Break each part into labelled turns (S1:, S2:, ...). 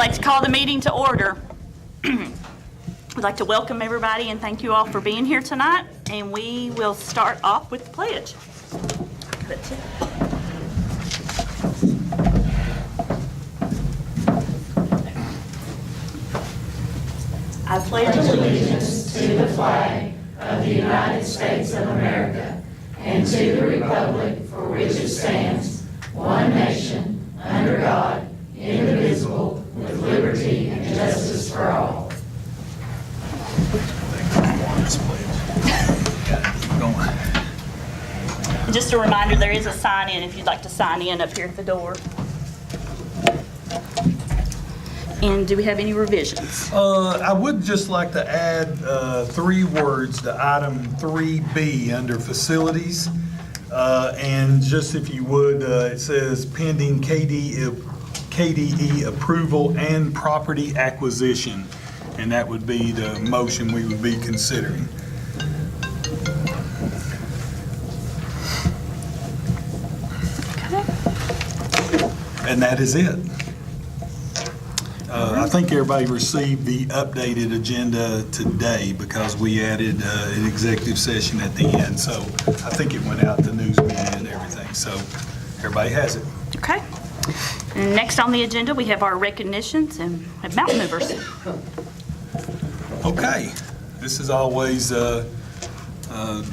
S1: like to call the meeting to order. I'd like to welcome everybody and thank you all for being here tonight. And we will start off with the pledge. I pledge
S2: allegiance to the flag of the United States of America and to the republic for which it stands, one nation, under God, indivisible, with liberty and justice for all.
S1: Just a reminder, there is a sign in if you'd like to sign in up here at the door. And do we have any revisions?
S3: I would just like to add 3 words to item 3B under facilities. And just if you would, it says pending KDE approval and property acquisition. And that would be the motion we would be considering. And that is it. I think everybody received the updated agenda today because we added an executive session at the end. So I think it went out to news media and everything. So everybody has it.
S1: Okay. And next on the agenda, we have our recognitions and mountain movers.
S3: Okay. This is always the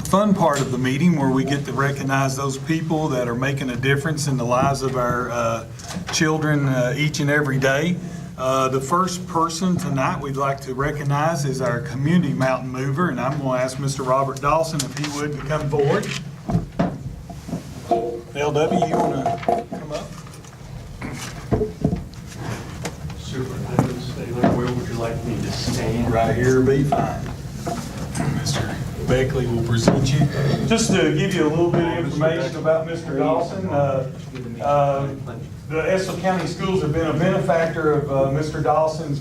S3: fun part of the meeting where we get to recognize those people that are making a difference in the lives of our children each and every day. The first person tonight we'd like to recognize is our community mountain mover, and I'm going to ask Mr. Robert Dawson if he would to come forward. LW, you want to come up?
S4: Superintendent Taylor, where would you like me to stand?
S3: Right here will be fine. Mr. Beckley will present you. Just to give you a little bit of information about Mr. Dawson, the Estill County Schools have been a benefactor of Mr. Dawson's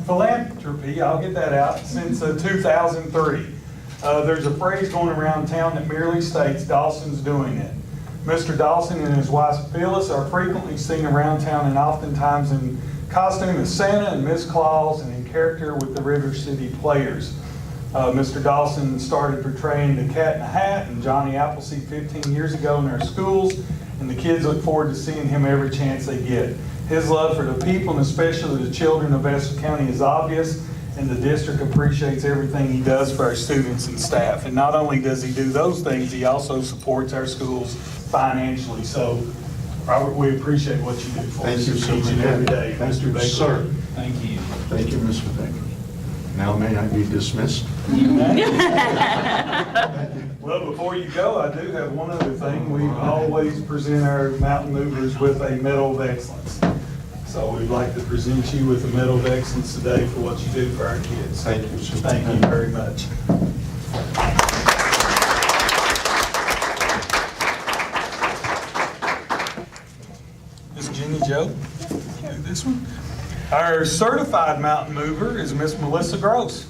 S3: philanthropy, I'll get that out, since 2003. There's a phrase going around town that merely states Dawson's doing it. Mr. Dawson and his wife Phyllis are frequently seen around town and oftentimes in costume as Santa and Miss Claus and in character with the River City Players. Mr. Dawson started portraying the Cat in the Hat and Johnny Appleseed 15 years ago in our schools, and the kids look forward to seeing him every chance they get. His love for the people and especially the children of Estill County is obvious, and the district appreciates everything he does for our students and staff. And not only does he do those things, he also supports our schools financially. So, Robert, we appreciate what you do for us each and every day.
S4: Mr. Baker.
S3: Sir. Thank you.
S4: Thank you, Mr. Baker. Now may I be dismissed?
S3: Well, before you go, I do have one other thing. We always present our mountain movers with a Medal of Excellence. So we'd like to present you with a Medal of Excellence today for what you do for our kids.
S4: Thank you, sir.
S3: Thank you very much. Miss Jenny Jo, do this one. Our certified mountain mover is Miss Melissa Gross.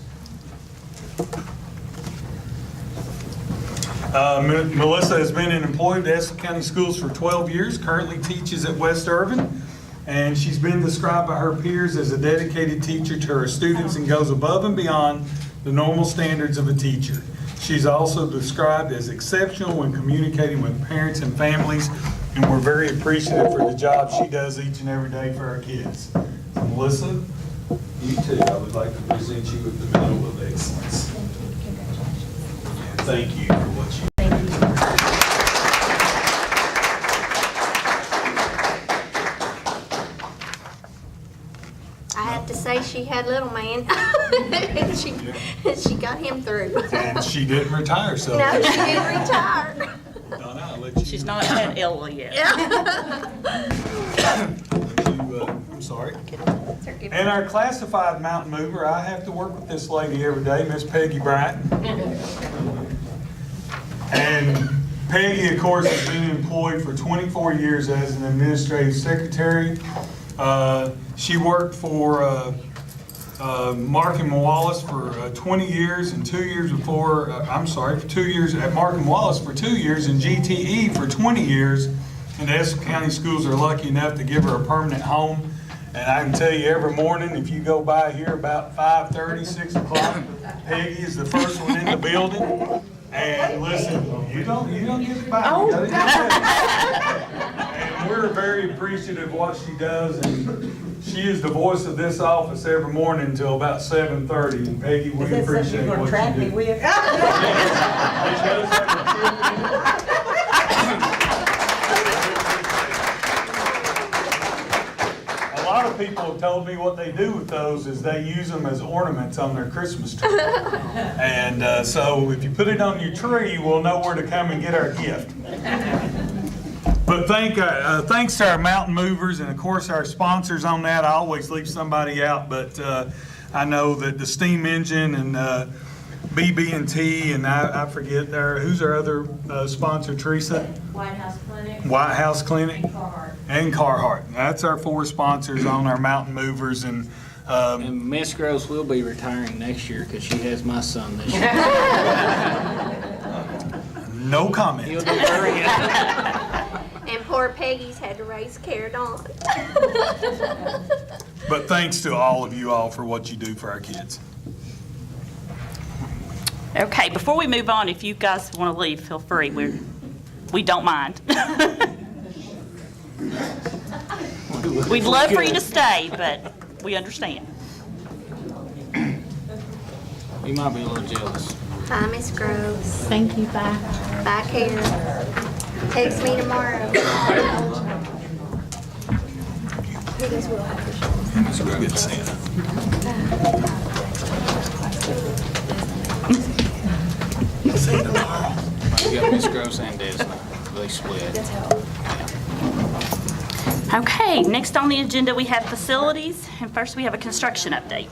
S3: Melissa has been an employee at Estill County Schools for 12 years, currently teaches at West Irvin, and she's been described by her peers as a dedicated teacher to her students and goes above and beyond the normal standards of a teacher. She's also described as exceptional when communicating with parents and families, and we're very appreciative for the job she does each and every day for our kids. Melissa, you too, I would like to present you with the Medal of Excellence. Thank you for what you do.
S5: I have to say she had little man. and she got him through.
S3: And she didn't retire, so.
S5: No, she didn't retire.
S3: Donna, I'll let you.
S1: She's not at Ella yet.
S3: I'm sorry. And our classified mountain mover, I have to work with this lady every day, Miss Peggy Bryant. And Peggy, of course, has been employed for 24 years as an administrative secretary. She worked for Mark and Wallace for 20 years and 2 years before, for 2 years at Mark and Wallace for 2 years and GTE for 20 years. And the Estill County Schools are lucky enough to give her a permanent home. And I can tell you every morning, if you go by here about 5:30, 6 o'clock, Peggy is the first one in the building. And listen, you don't get by. You gotta get by. And we're very appreciative of what she does. And she is the voice of this office every morning until about 7:30. And Peggy, we appreciate what you do.
S6: with?
S3: A lot of people have told me what they do with those is they use them as ornaments on their Christmas tree. And so if you put it on your tree, we'll know where to come and get our gift. But thanks to our mountain movers and of course our sponsors on that. I always leave somebody out, but I know that the steam engine and BB&T and I forget who's our other sponsor, Teresa?
S2: White House Clinic.
S3: White House Clinic.
S2: Carhartt.
S3: And Carhartt. That's our 4 sponsors on our mountain movers. And
S6: Miss Gross will be retiring next year because she has my son this year.
S3: no comment.
S6: He'll be very happy.
S5: And poor Peggy's had to raise Carrot on.
S3: But thanks to all of you all for what you do for our kids.
S1: Okay, before we move on, if you guys want to leave, feel free. We don't mind. We'd love for you to stay, but we understand.
S6: You might be a little jealous.
S5: Bye, Miss Groves.
S7: Thank you, bye.
S5: Bye, Carrot. Text me tomorrow. He goes, we'll have to show.
S3: Let's go get Santa. See you tomorrow.
S6: You got Miss Gross and Disney. They split.
S1: Okay, next on the agenda, we have facilities, and first we have a construction update.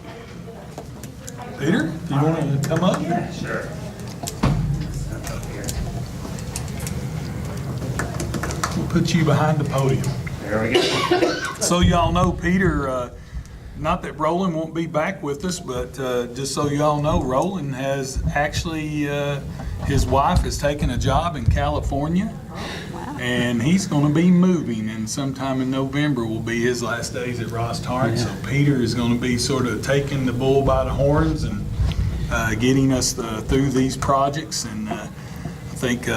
S3: Peter, do you want to come up?
S4: Sure.
S3: We'll put you behind the podium.
S4: There we go.
S3: So y'all know, Peter, not that Roland won't be back with us, but just so y'all know, Roland has actually, his wife has taken a job in California. And he's going to be moving, and sometime in November will be his last days at Ross Tarrant. So Peter is going to be sort of taking the bull by the horns and getting us through these projects. And I think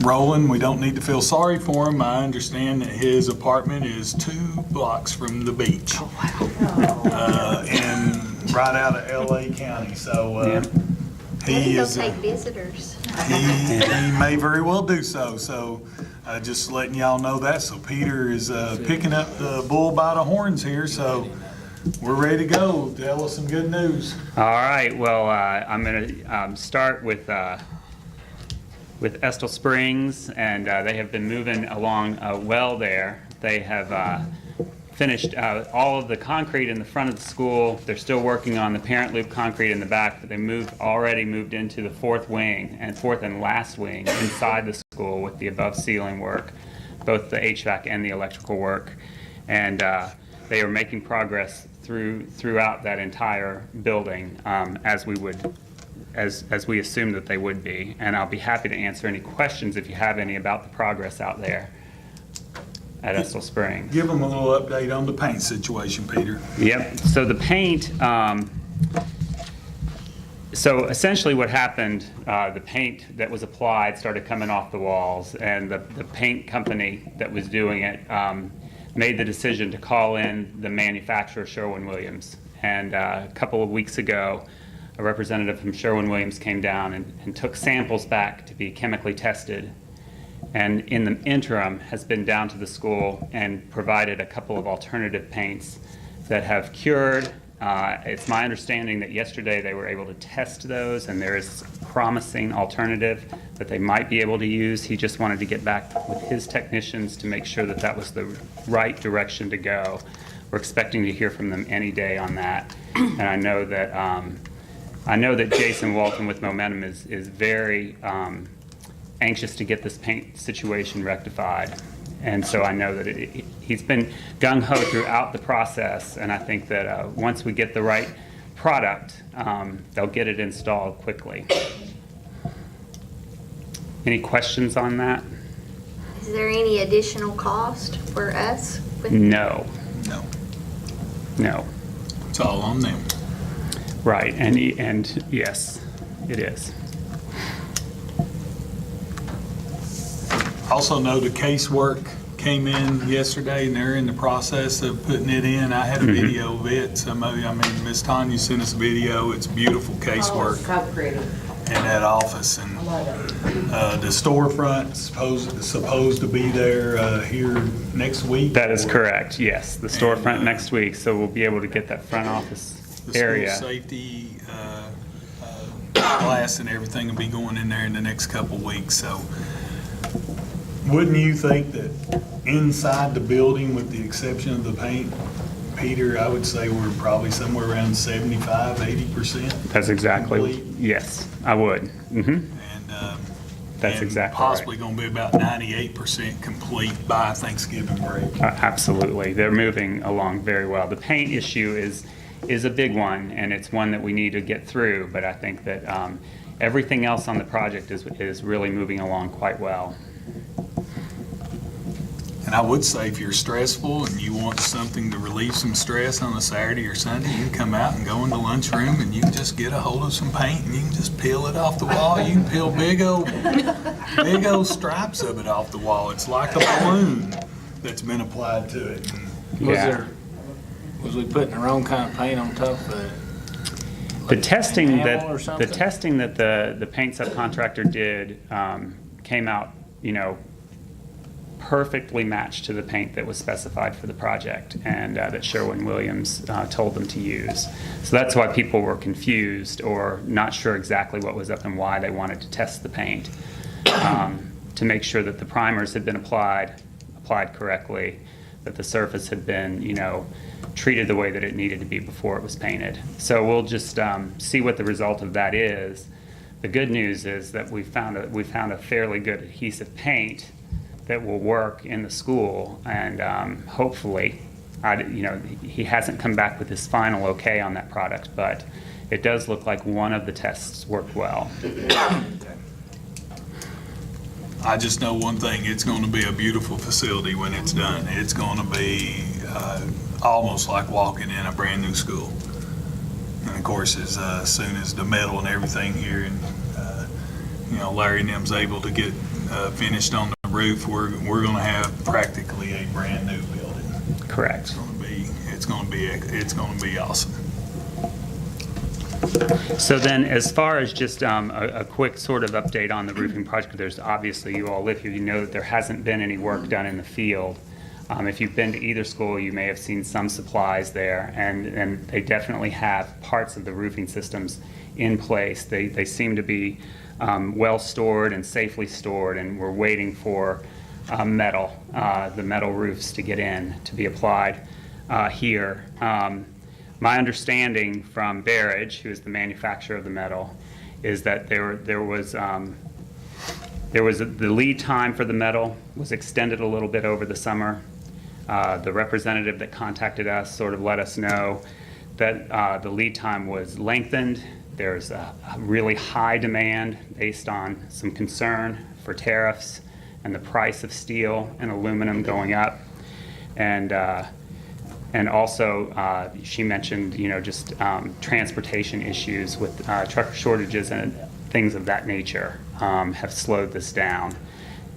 S3: Roland, we don't need to feel sorry for him. I understand that his apartment is 2 blocks from the beach. Oh, wow. And right out of LA County. So
S5: Maybe
S3: he
S5: he'll
S3: is.
S5: take visitors.
S3: He may very well do so. So just letting y'all know that. So Peter is picking up the bull by the horns here. So we're ready to go. Tell us some good news.
S8: All right. Well, I'm going to start with Estill Springs, and they have been moving along well there. They have finished all of the concrete in the front of the school. They're still working on the parent loop concrete in the back, but they already moved into the 4th wing and 4th and last wing inside the school with the above ceiling work, both the HVAC and the electrical work. And they are making progress throughout that entire building as we assumed that they would be. And I'll be happy to answer any questions if you have any about the progress out there at Estill Springs.
S3: Give them a little update on the paint situation, Peter.
S8: Yep. So the paint, so essentially what happened, the paint that was applied started coming off the walls, and the paint company that was doing it made the decision to call in the manufacturer, Sherwin-Williams. And a couple of weeks ago, a representative from Sherwin-Williams came down and took samples back to be chemically tested. And in the interim has been down to the school and provided a couple of alternative paints that have cured. It's my understanding that yesterday they were able to test those, and there is a promising alternative that they might be able to use. He just wanted to get back with his technicians to make sure that that was the right direction to go. We're expecting to hear from them any day on that. And I know that Jason Walton with Momentum is very anxious to get this paint situation rectified. And so I know that he's been gung-ho throughout the process, and I think that once we get the right product, they'll get it installed quickly. Any questions on that?
S5: Is there any additional cost for us?
S8: No.
S3: No.
S8: No.
S7: It's all on them.
S8: Right, and yes, it is.
S7: Also know the casework came in yesterday, and they're in the process of putting it in. I had a video of it. Some of you, I mean, Miss Tanya sent us a video. It's beautiful casework
S2: So pretty.
S7: in that office, and
S2: I love it.
S7: the storefront supposed to be there here next week.
S8: That is
S7: or
S8: correct, yes. The storefront next week, so we'll be able to get that front office
S7: The school
S8: area.
S7: safety class and everything will be going in there in the next couple weeks, so. Wouldn't you think that inside the building, with the exception of the paint, Peter, I would say we're probably somewhere around 75, 80%?
S8: That's exactly,
S7: complete?
S8: yes, I would.
S7: And,
S8: That's
S7: and
S8: exactly
S7: possibly
S8: right.
S7: going to be about 98% complete by Thanksgiving break.
S8: Absolutely, they're moving along very well. The paint issue is a big one, and it's one that we need to get through, but I think that everything else on the project is really moving along quite well.
S7: And I would say if you're stressful and you want something to relieve some stress on a Saturday or Sunday, you can come out and go in the lunchroom and you can just get a hold of some paint and you can just peel it off the wall. You can peel big old stripes of it off the wall. It's like a balloon that's been applied to it. And
S6: Was we putting the wrong kind of paint on top of it?
S8: The testing
S6: enamel or
S8: that,
S6: something?
S8: the testing that the paint subcontractor did came out, perfectly matched to the paint that was specified for the project and that Sherwin-Williams told them to use. So that's why people were confused or not sure exactly what was up and why they wanted to test the paint, to make sure that the primers had been applied correctly, that the surface had been, treated the way that it needed to be before it was painted. So we'll just see what the result of that is. The good news is that we found a fairly good adhesive paint that will work in the school, and hopefully, he hasn't come back with his final okay on that product, but it does look like one of the tests worked well.
S7: I just know one thing, it's going to be a beautiful facility when it's done. It's going to be almost like walking in a brand new school. And of course, as soon as the metal and everything here, and Larry and them's able to get finished on the roof, we're going to have practically a brand new building.
S8: Correct.
S7: It's going to be awesome.
S8: So then, as far as just a quick sort of update on the roofing project, there's obviously, you all live here, you know that there hasn't been any work done in the field. If you've been to either school, you may have seen some supplies there, and they definitely have parts of the roofing systems in place. They seem to be well stored and safely stored, and we're waiting for the metal roofs to get in, to be applied here. My understanding from Barrage, who is the manufacturer of the metal, is that the lead time for the metal was extended a little bit over the summer. The representative that contacted us sort of let us know that the lead time was lengthened. There's a really high demand based on some concern for tariffs and the price of steel and aluminum going up. And also, she mentioned, just transportation issues with truck shortages and things of that nature have slowed this down.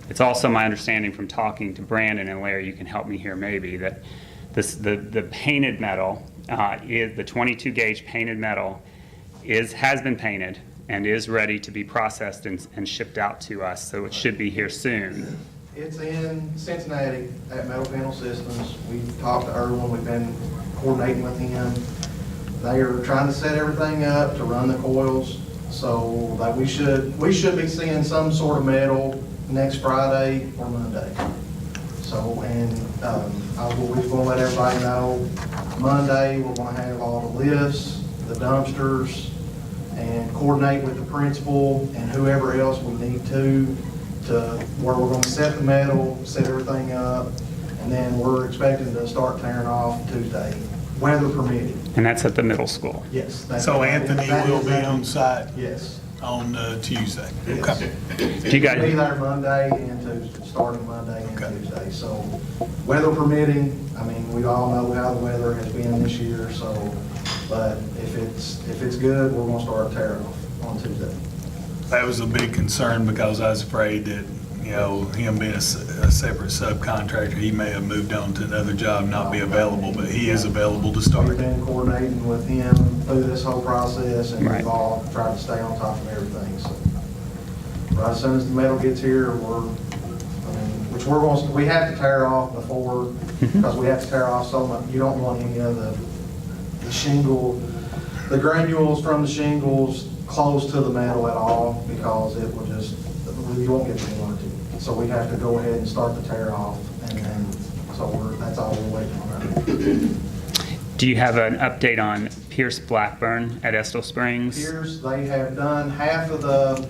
S8: It's also my understanding from talking to Brandon and Larry, you can help me here maybe, that the painted metal, the 22 gauge painted metal has been painted and is ready to be processed and shipped out to us, so it should be here soon.
S9: It's in Cincinnati at Metal Panel Systems. We've talked to Erwin, we've been coordinating with him. They are trying to set everything up to run the coils, so that we should be seeing some sort of metal next Friday or Monday. So, and we're going to let everybody know, Monday we're going to have all the lifts, the dumpsters, and coordinate with the principal and whoever else we need to where we're going to set the metal, set everything up, and then we're expecting to start tearing off Tuesday, weather permitting.
S8: And that's at the middle school.
S9: Yes.
S7: So Anthony will be on site?
S9: Yes.
S7: on Tuesday. Okay.
S8: Do you
S9: Be
S8: guys,
S9: there Monday and Tuesday, starting Monday and
S7: Okay.
S9: Tuesday. So weather permitting, I mean, we all know how the weather has been this year, so, but if it's good, we're gonna start tearing off on Tuesday.
S7: That was a big concern because I was afraid that, you know, him being a separate subcontractor, he may have moved on to another job, not be available, but he is available to
S9: We've
S7: start.
S9: been coordinating with him through this whole process, and
S8: Right.
S9: we've all tried to stay on top of everything, so. Right as soon as the metal gets here, which we have to tear off before, because we have to tear off so much, you don't want any of the shingle, the granules from the shingles close to the metal at all, because it will just, you won't get the warranty. So we have to go ahead and start the tear off, and so that's all we're waiting on right now.
S8: do you have an update on Pierce Blackburn at Estill Springs?
S9: Piers, they have done half of the,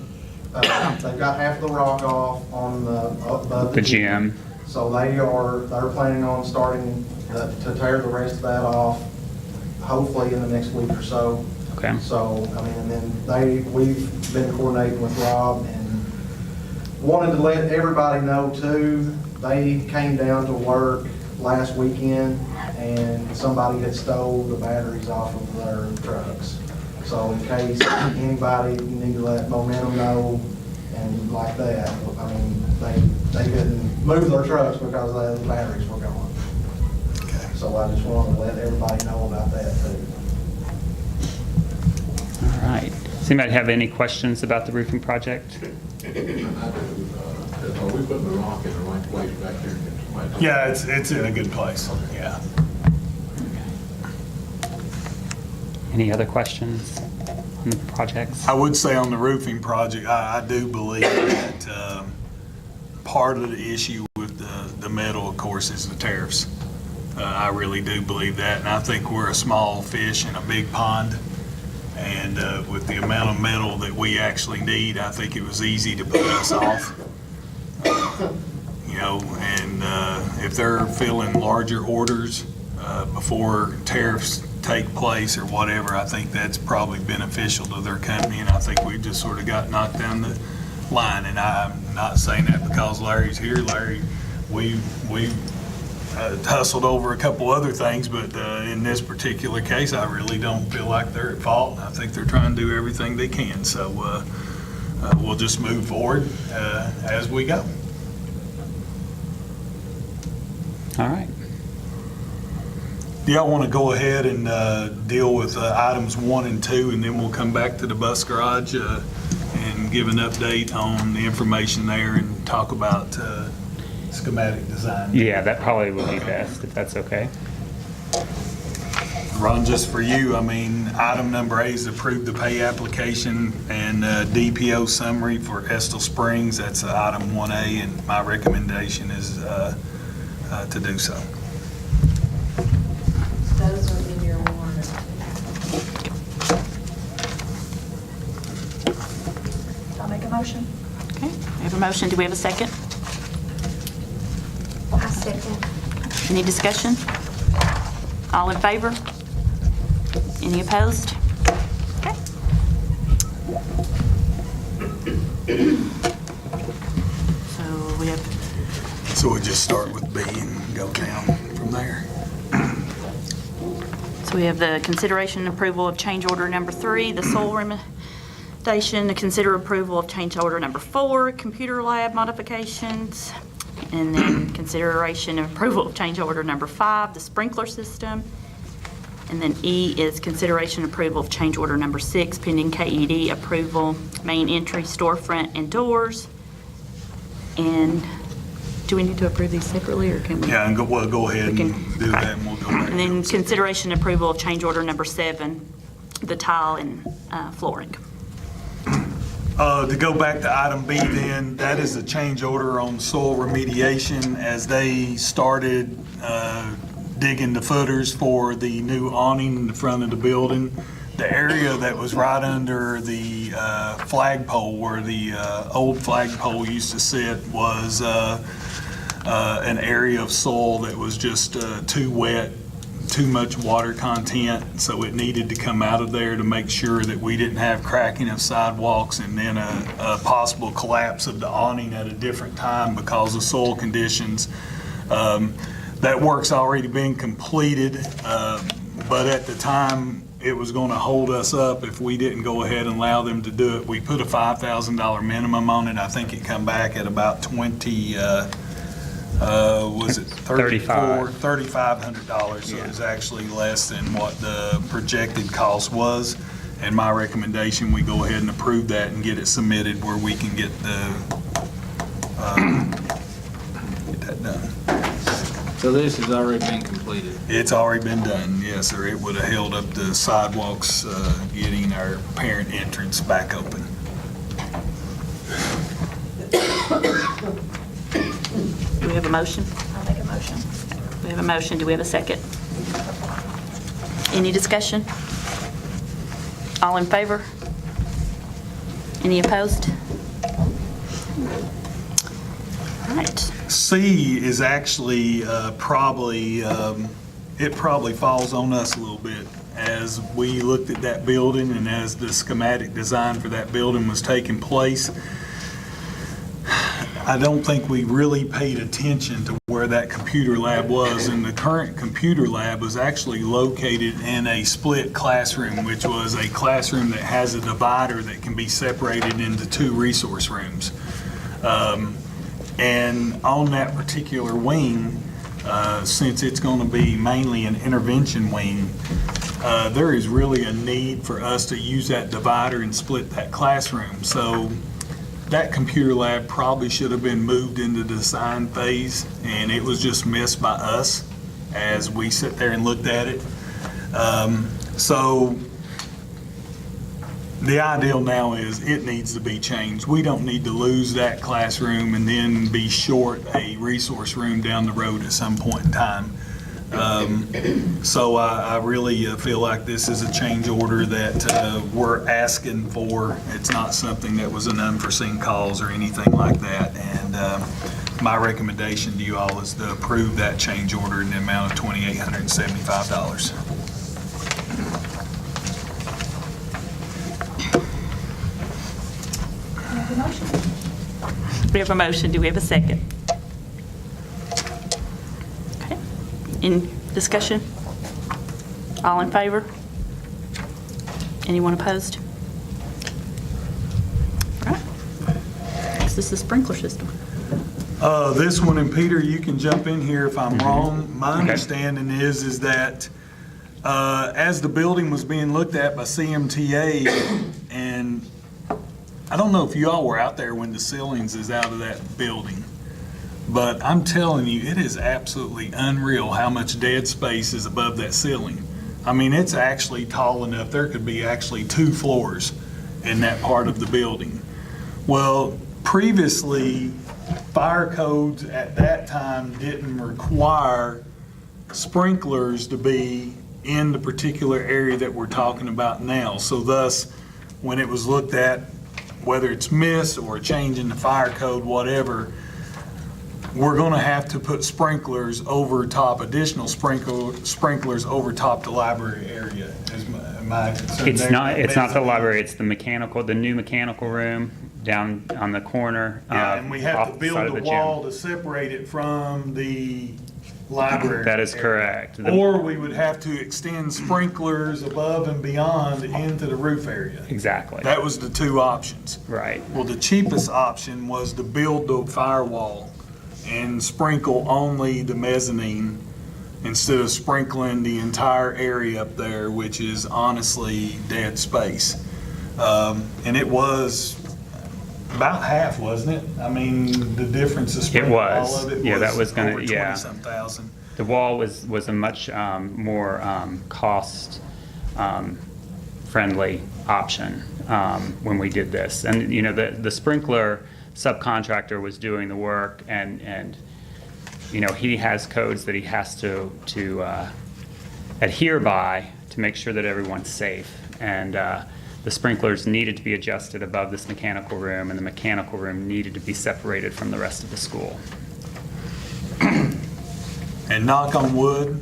S9: they've got half of the rock off on
S8: The gym?
S9: So they're planning on starting to tear the rest of that off, hopefully in the next week or so.
S8: Okay.
S9: So, I mean, and then we've been coordinating with Rob and wanted to let everybody know too, they came down to work last weekend and somebody had stole the batteries off of their trucks. So in case anybody, you need to let Momentum know and like that. I mean, they couldn't move their trucks because the batteries were gone. So I just wanted to let everybody know about that too.
S8: All right. Does anybody have any questions about the roofing project?
S10: Are we putting the rock in the right place back there?
S7: Yeah, it's in a good place, yeah.
S8: Any other questions on the projects?
S7: I would say on the roofing project, I do believe that part of the issue with the metal, of course, is the tariffs. I really do believe that, and I think we're a small fish in a big pond. And with the amount of metal that we actually need, I think it was easy to put us off. You know, and if they're filling larger orders before tariffs take place or whatever, I think that's probably beneficial to their company, and I think we just sort of got knocked down the line. And I'm not saying that because Larry's here. Larry, we tussled over a couple other things, but in this particular case, I really don't feel like they're at fault. I think they're trying to do everything they can, so we'll just move forward as we go.
S8: All right.
S7: Do y'all want to go ahead and deal with items 1 and 2, and then we'll come back to the bus garage and give an update on the information there and talk about schematic design?
S8: Yeah, that probably would be best, if that's okay.
S7: Ron, just for you, I mean, item number 8 is approve the pay application and DPO summary for Estill Springs. That's item 1A, and my recommendation is to do so.
S2: Those are in your warrant.
S1: I'll make a motion. Okay, we have a motion. Do we have a second?
S5: I second.
S1: Any discussion? All in favor? Any opposed? Okay. So we have,
S7: So we just start with B and go down from there.
S1: so we have the consideration and approval of change order number 3, the soil remediation, to consider approval of change order number 4, computer lab modifications, and then consideration and approval of change order number 5, the sprinkler system. And then E is consideration and approval of change order number 6, pending KED approval, main entry, storefront, and doors. And do we need to approve these separately, or can we?
S7: Yeah, and we'll go ahead and
S1: We can-
S7: do that, and we'll go back.
S1: And then consideration and approval of change order number 7, the tile and flooring.
S7: To go back to item B then, that is a change order on soil remediation as they started digging the footers for the new awning in the front of the building. The area that was right under the flagpole where the old flagpole used to sit was an area of soil that was just too wet too much water content, so it needed to come out of there to make sure that we didn't have cracking of sidewalks and then a possible collapse of the awning at a different time because of soil conditions. That work's already been completed, but at the time, it was going to hold us up if we didn't go ahead and allow them to do it. We put a $5,000 minimum on it. I think it come back at about was it $3,500, so it was actually less than what the projected cost was. And my recommendation, we go ahead and approve that and get it submitted where we can get that done.
S6: So this has already been completed.
S7: It's already been done, yes, sir. It would have held up the sidewalks, getting our parent entrance back open.
S1: Do we have a motion? I'll make a motion. We have a motion. Do we have a second? Any discussion? All in favor? Any opposed? All right.
S7: C is actually probably, it probably falls on us a little bit. As we looked at that building and as the schematic design for that building was taking place, I don't think we really paid attention to where that computer lab was. And the current computer lab was actually located in a split classroom, which was a classroom that has a divider that can be separated into 2 resource rooms. And on that particular wing, since it's going to be mainly an intervention wing, there is really a need for us to use that divider and split that classroom. So that computer lab probably should have been moved into the design phase, and it was just missed by us as we sit there and looked at it. So the ideal now is it needs to be changed. We don't need to lose that classroom and then be short a resource room down the road at some point in time. So I really feel like this is a change order that we're asking for. It's not something that was an unforeseen cause or anything like that. And my recommendation to you all is to approve that change order in the amount of $2,875.
S1: We have a motion. Do we have a second? Okay. In discussion? All in favor? Anyone opposed? All right. Next is the sprinkler system.
S7: This one, and Peter, you can jump in here if I'm wrong. My understanding is that as the building was being looked at by CMTA, and I don't know if you all were out there when the ceilings is out of that building, but I'm telling you, it is absolutely unreal how much dead space is above that ceiling. I mean, it's actually tall enough, there could be actually 2 floors in that part of the building. Well, previously, fire codes at that time didn't require sprinklers to be in the particular area that we're talking about now. So thus, when it was looked at, whether it's missed or a change in the fire code, whatever, we're gonna have to put sprinklers over top, additional sprinklers over top the library area, is my concern.
S8: It's not the library, it's the new mechanical room down on the corner.
S7: Yeah, and we have
S8: off
S7: to
S8: the
S7: build
S8: side of
S7: a
S8: the gym.
S7: wall to separate it from the library.
S8: That is
S7: area.
S8: correct.
S7: Or we would have to extend sprinklers above and beyond into the roof area.
S8: Exactly.
S7: That was the 2 options.
S8: Right.
S7: Well, the cheapest option was to build the firewall and sprinkle only the mezzanine instead of sprinkling the entire area up there, which is honestly dead space. And it was about half, wasn't it? I mean, the difference is
S8: It was.
S7: all of it
S8: Yeah, that was gonna,
S7: over
S8: yeah.
S7: 20-some thousand.
S8: The wall was a much more cost friendly option when we did this. And, you know, the sprinkler subcontractor was doing the work, and you know, he has codes that he has to adhere by to make sure that everyone's safe. And the sprinklers needed to be adjusted above this mechanical room, and the mechanical room needed to be separated from the rest of the school.
S7: And knock on wood,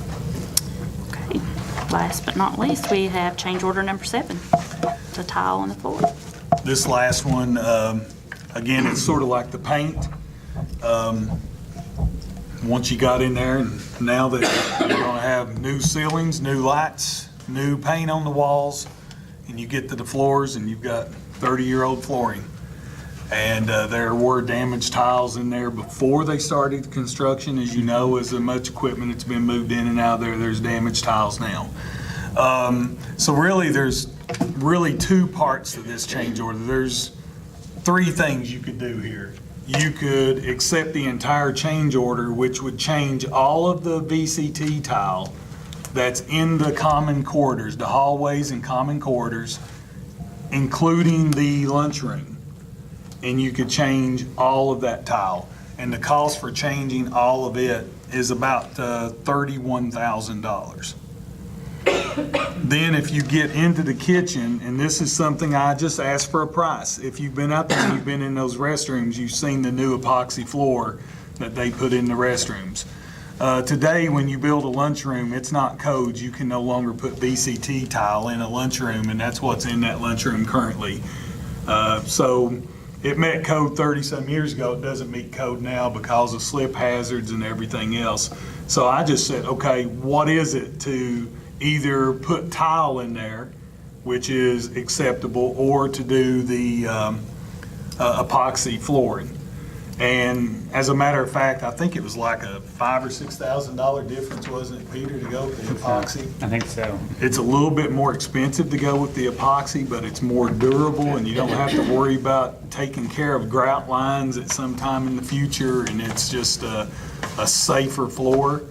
S1: Last but not least, we have change order number 7, the tile on the floor.
S7: This last one, again, it's sort of like the paint. Once you got in there, and now that you're gonna have new ceilings, new lights, new paint on the walls, and you get to the floors and you've got 30-year-old flooring. And there were damaged tiles in there before they started construction. As you know, as much equipment that's been moved in and out of there, there's damaged tiles now. So really, there's really 2 parts to this change order. There's 3 things you could do here. You could accept the entire change order, which would change all of the VCT tile that's in the common corridors, the hallways and common corridors, including the lunchroom. And you could change all of that tile. And the cost for changing all of it is about $31,000. Then if you get into the kitchen, and this is something I just asked for a price. If you've been out there, you've been in those restrooms, you've seen the new epoxy floor that they put in the restrooms. Today, when you build a lunchroom, it's not code. You can no longer put VCT tile in a lunchroom, and that's what's in that lunchroom currently. So it met code 30-some years ago. It doesn't meet code now because of slip hazards and everything else. So I just said, okay, what is it to either put tile in there, which is acceptable, or to do the epoxy flooring? And as a matter of fact, I think it was like a $5,000 or $6,000 difference, wasn't it, Peter, to go with the epoxy?
S8: I think so.
S7: It's a little bit more expensive to go with the epoxy, but it's more durable, and you don't have to worry about taking care of grout lines at some time in the future, and it's just a safer floor.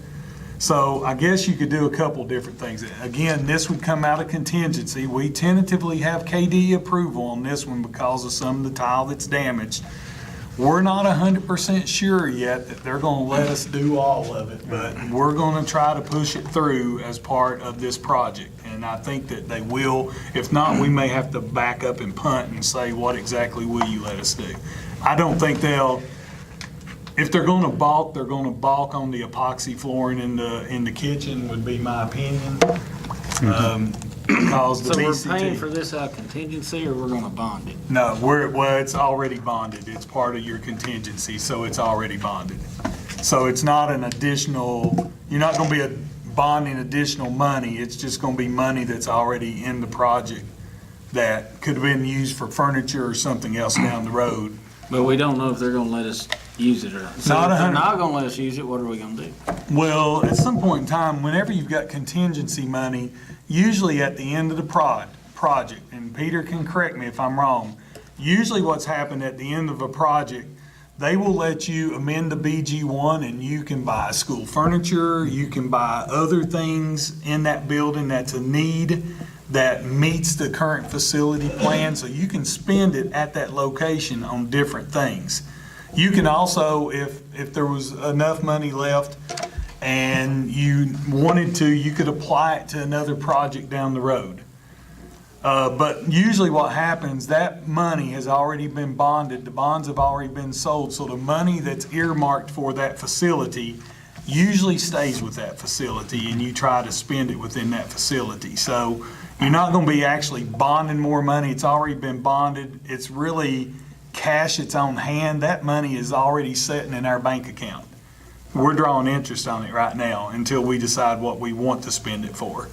S7: So I guess you could do a couple different things. Again, this would come out of contingency. We tentatively have KD approval on this one because of some of the tile that's damaged. We're not 100% sure yet that they're going to let us do all of it, but we're going to try to push it through as part of this project. And I think that they will. If not, we may have to back up and punt and say, what exactly will you let us do? I don't think they'll. If they're going to balk, they're going to balk on the epoxy flooring in the kitchen, would be my opinion. Because the
S6: So we're
S7: VCT
S6: paying for this out of contingency, or we're gonna bond it?
S7: No, it's already bonded. It's part of your contingency, so it's already bonded. So it's not an additional, you're not gonna be bonding additional money. It's just gonna be money that's already in the project that could have been used for furniture or something else down the road.
S6: But we don't know if they're gonna let us use it or not. So
S7: Not
S6: if they're
S7: 100
S6: not gonna let us use it, what are we gonna do?
S7: Well, at some point in time, whenever you've got contingency money, usually at the end of the project, and Peter can correct me if I'm wrong, usually what's happened at the end of a project, they will let you amend the BG1 and you can buy school furniture, you can buy other things in that building that's a need that meets the current facility plan, so you can spend it at that location on different things. You can also, if there was enough money left and you wanted to, you could apply it to another project down the road. But usually what happens, that money has already been bonded, the bonds have already been sold, so the money that's earmarked for that facility usually stays with that facility, and you try to spend it within that facility. So you're not going to be actually bonding more money. It's already been bonded. It's really cash that's on hand. That money is already sitting in our bank account. We're drawing interest on it right now until we decide what we want to spend it for.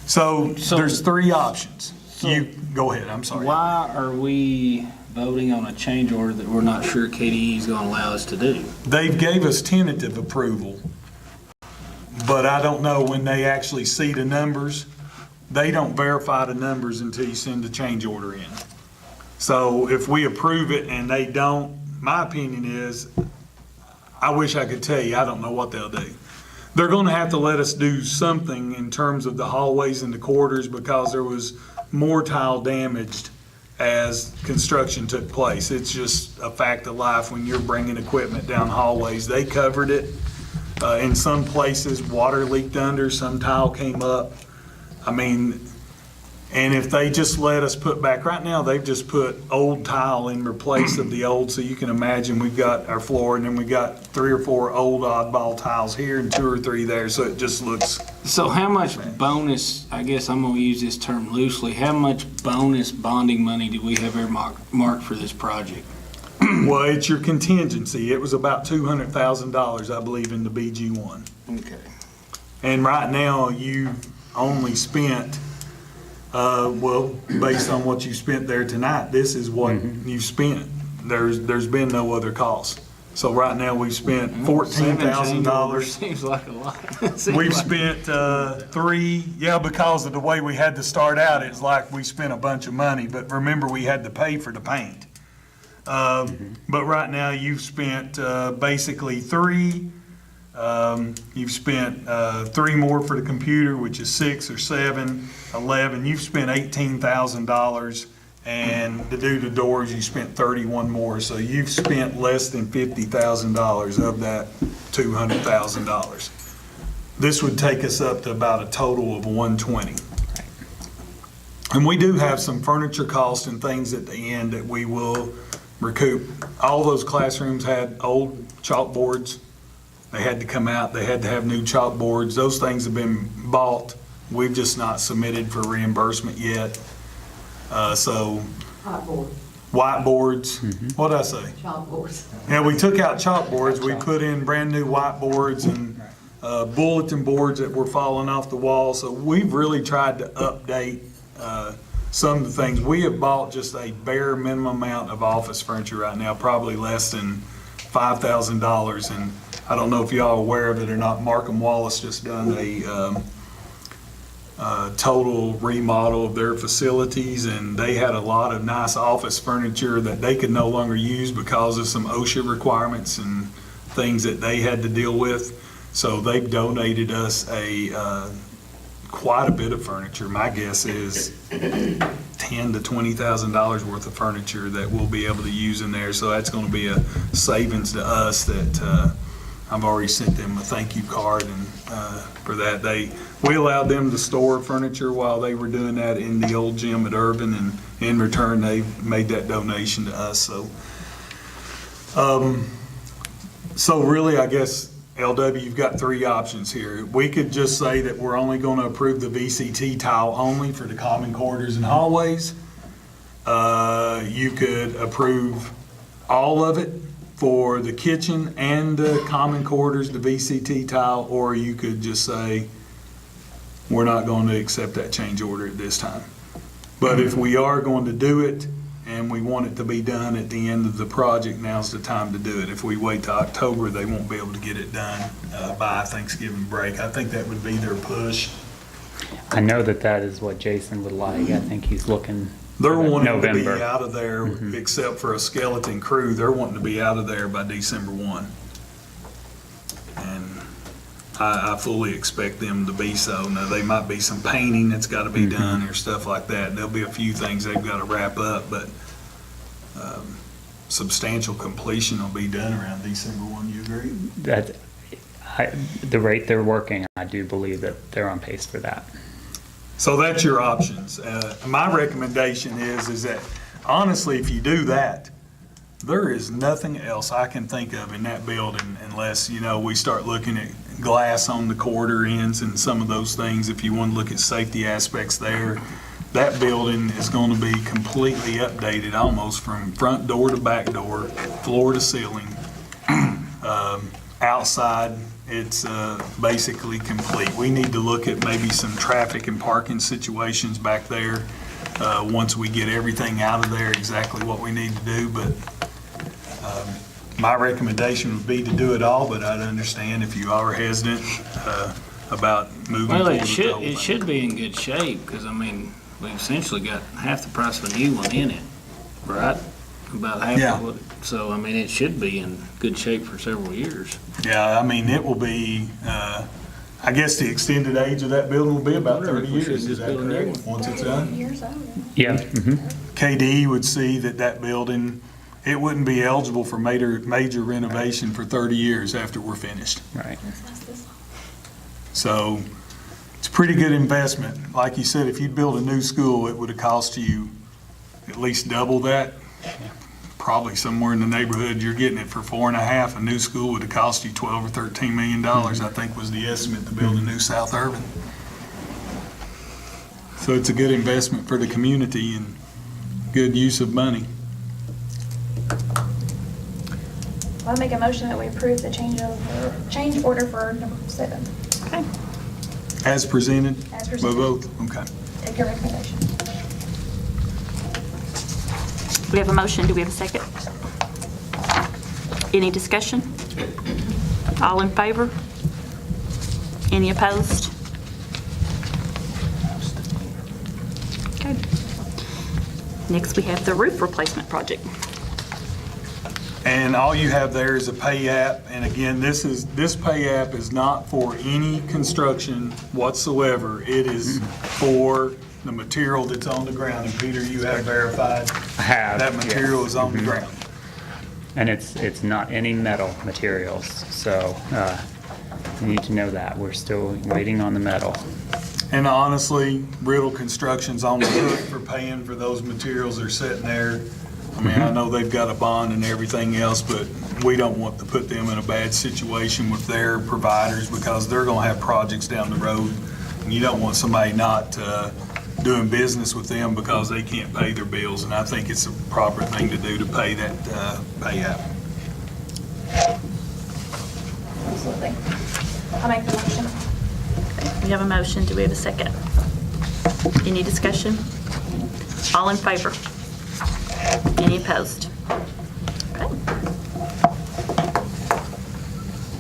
S7: So there's 3 options. You go ahead, I'm sorry.
S6: Why are we voting on a change order that we're not sure KDE is gonna allow us to do?
S7: They gave us tentative approval, but I don't know when they actually see the numbers. They don't verify the numbers until you send the change order in. So if we approve it and they don't, my opinion is, I wish I could tell you, I don't know what they'll do. They're going to have to let us do something in terms of the hallways and the corridors because there was more tile damaged as construction took place. It's just a fact of life when you're bringing equipment down hallways. They covered it. In some places, water leaked under, some tile came up. I mean, And if they just let us put back, right now, they've just put old tile in replace of the old, so you can imagine we've got our floor, and then we got 3 or 4 old oddball tiles here and 2 or 3 there, so it just looks,
S6: So how much bonus, I guess I'm gonna use this term loosely, how much bonus bonding money do we have earmarked for this project?
S7: well, it's your contingency. It was about $200,000, I believe, in the BG1.
S6: Okay.
S7: And right now, you've only spent, well, based on what you spent there tonight, this is what you've spent. There's been no other cost. So right now, we've spent $14,000.
S6: Seems like a lot.
S7: We've spent because of the way we had to start out, it's like we spent a bunch of money, but remember, we had to pay for the paint. But right now, you've spent basically 3. You've spent 3 more for the computer, which is 6 or 7, 11. You've spent $18,000, and to do the doors, you spent 31 more. So you've spent less than $50,000 of that $200,000. This would take us up to about a total of $120,000. And we do have some furniture costs and things at the end that we will recoup. All those classrooms had old chalkboards. They had to come out, they had to have new chalkboards. Those things have been bought. We've just not submitted for reimbursement yet. Whiteboards, what'd I say?
S2: Chalkboards.
S7: Yeah, we took out chalkboards, we put in brand-new whiteboards and bulletin boards that were falling off the wall. So we've really tried to update some of the things. We have bought just a bare minimum amount of office furniture right now, probably less than $5,000. And I don't know if y'all are aware of it or not, Markham Wallace just done a total remodel of their facilities, and they had a lot of nice office furniture that they could no longer use because of some OSHA requirements and things that they had to deal with. So they've donated us quite a bit of furniture. My guess is $10,000 to $20,000 worth of furniture that we'll be able to use in there. So that's going to be a savings to us that I've already sent them a thank you card, and for that we allowed them to store furniture while they were doing that in the old gym at Urban, and in return they made that donation to us. So really, I guess, LW, you've got 3 options here. We could just say that we're only going to approve the VCT tile only for the common corridors and hallways. You could approve all of it for the kitchen and the common corridors, the VCT tile, or you could just say, we're not going to accept that change order at this time. But if we are going to do it and we want it to be done at the end of the project, now's the time to do it. If we wait till October, they won't be able to get it done by Thanksgiving break. I think that would be their push.
S8: I know that is what Jason would like. I think he's looking
S7: They're wanting
S8: November.
S7: to be out of there, except for a skeleton crew, they're wanting to be out of there by December 1. And I fully expect them to be so. Now, there might be some painting that's got to be done or stuff like that. There'll be a few things they've got to wrap up, but substantial completion will be done around December 1. You agree?
S8: The rate they're working, I do believe that they're on pace for that.
S7: So that's your options. My recommendation is that, honestly, if you do that, there is nothing else I can think of in that building unless, we start looking at glass on the corridor ends and some of those things. If you want to look at safety aspects there, that building is going to be completely updated almost from front door to back door, floor to ceiling. Outside, it's basically complete. We need to look at maybe some traffic and parking situations back there once we get everything out of there, exactly what we need to do. But my recommendation would be to do it all, but I'd understand if you are hesitant about moving
S6: Well,
S7: forward.
S6: it should be in good shape, because, we essentially got half the price of a new one in it, right? About half
S7: Yeah.
S6: of it. So, it should be in good shape for several years.
S7: Yeah, it will be, I guess the extended age of that building will be about
S6: Wonder
S7: 30
S6: if we should
S7: years, is
S6: just
S7: that
S6: build a new
S7: correct?
S6: one.
S7: Once it's done?
S8: Yeah.
S7: KDE would see that building, it wouldn't be eligible for major renovation for 30 years after we're finished.
S8: Right.
S7: So It's a pretty good investment. Like you said, if you'd build a new school, it would have cost you at least double that. Probably somewhere in the neighborhood, you're getting it for 4.5. A new school would have cost you $12 or $13 million, I think was the estimate to build a new South Urban. So it's a good investment for the community and good use of money.
S11: I'll make a motion that we approve the change order for number 7.
S1: Okay.
S7: As presented?
S11: As presented.
S7: By both? Okay.
S11: Take your recommendation.
S1: We have a motion. Do we have a second? Any discussion? All in favor? Any opposed? Okay. Next, we have the roof replacement project.
S7: And all you have there is a pay app, and again, this pay app is not for any construction whatsoever. It is for the material that's on the ground, and Peter, you have verified
S8: I have,
S7: that material
S8: yes.
S7: is on the ground.
S8: And it's not any metal materials, so you need to know that. We're still waiting on the metal.
S7: And honestly, Riddle Construction's on the hook for paying for those materials that are sitting there. I mean, I know they've got a bond and everything else, but we don't want to put them in a bad situation with their providers because they're gonna have projects down the road. And you don't want somebody not doing business with them because they can't pay their bills. And I think it's a proper thing to do to pay that pay app.
S11: Absolutely. I'll make the motion.
S1: We have a motion. Do we have a second? Any discussion? All in favor? Any opposed? Okay.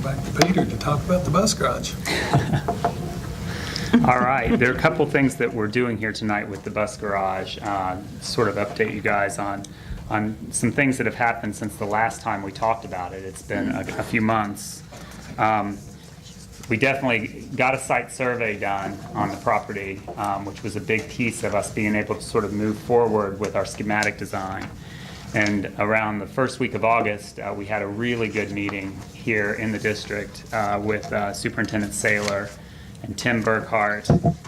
S7: Back to Peter to talk about the bus garage.
S8: All right, there are a couple things that we're doing here tonight with the bus garage. Sort of update you guys on some things that have happened since the last time we talked about it. It's been a few months. We definitely got a site survey done on the property, which was a big piece of us being able to sort of move forward with our schematic design. And around the first week of August, we had a really good meeting here in the district with Superintendent Saylor and Tim Burkhart,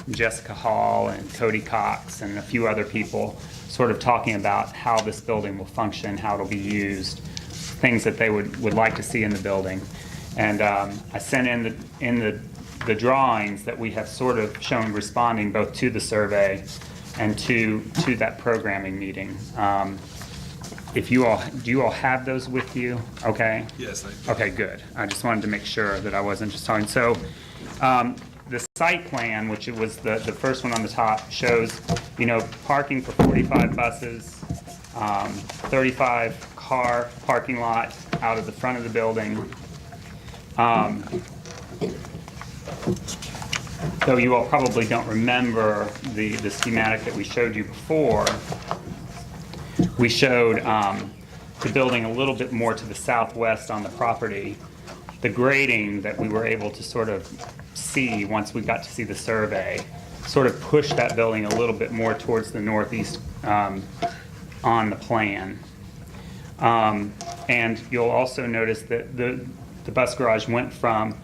S8: Jessica Hall, and Cody Cox, and a few other people, sort of talking about how this building will function, how it'll be used, things that they would like to see in the building. And I sent in the drawings that we have sort of shown responding both to the survey and to that programming meeting. Do you all have those with you? Okay.
S7: Yes, I do.
S8: Okay, good. I just wanted to make sure that I wasn't just talking. So the site plan, which it was the first one on the top, shows, parking for 45 buses, 35 car parking lot out of the front of the building. Though you all probably don't remember the schematic that we showed you before, we showed the building a little bit more to the southwest on the property. The grading that we were able to sort of see once we got to see the survey sort of pushed that building a little bit more towards the northeast on the plan. And you'll also notice that the bus garage went from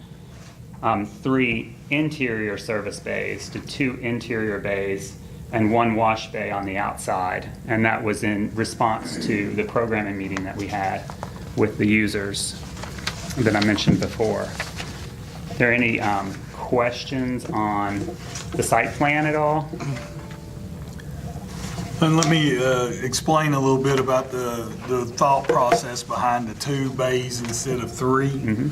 S8: 3 interior service bays to 2 interior bays and 1 wash bay on the outside. And that was in response to the programming meeting that we had with the users that I mentioned before. Are there any questions on the site plan at all?
S7: And let me explain a little bit about the thought process behind the 2 bays instead of 3.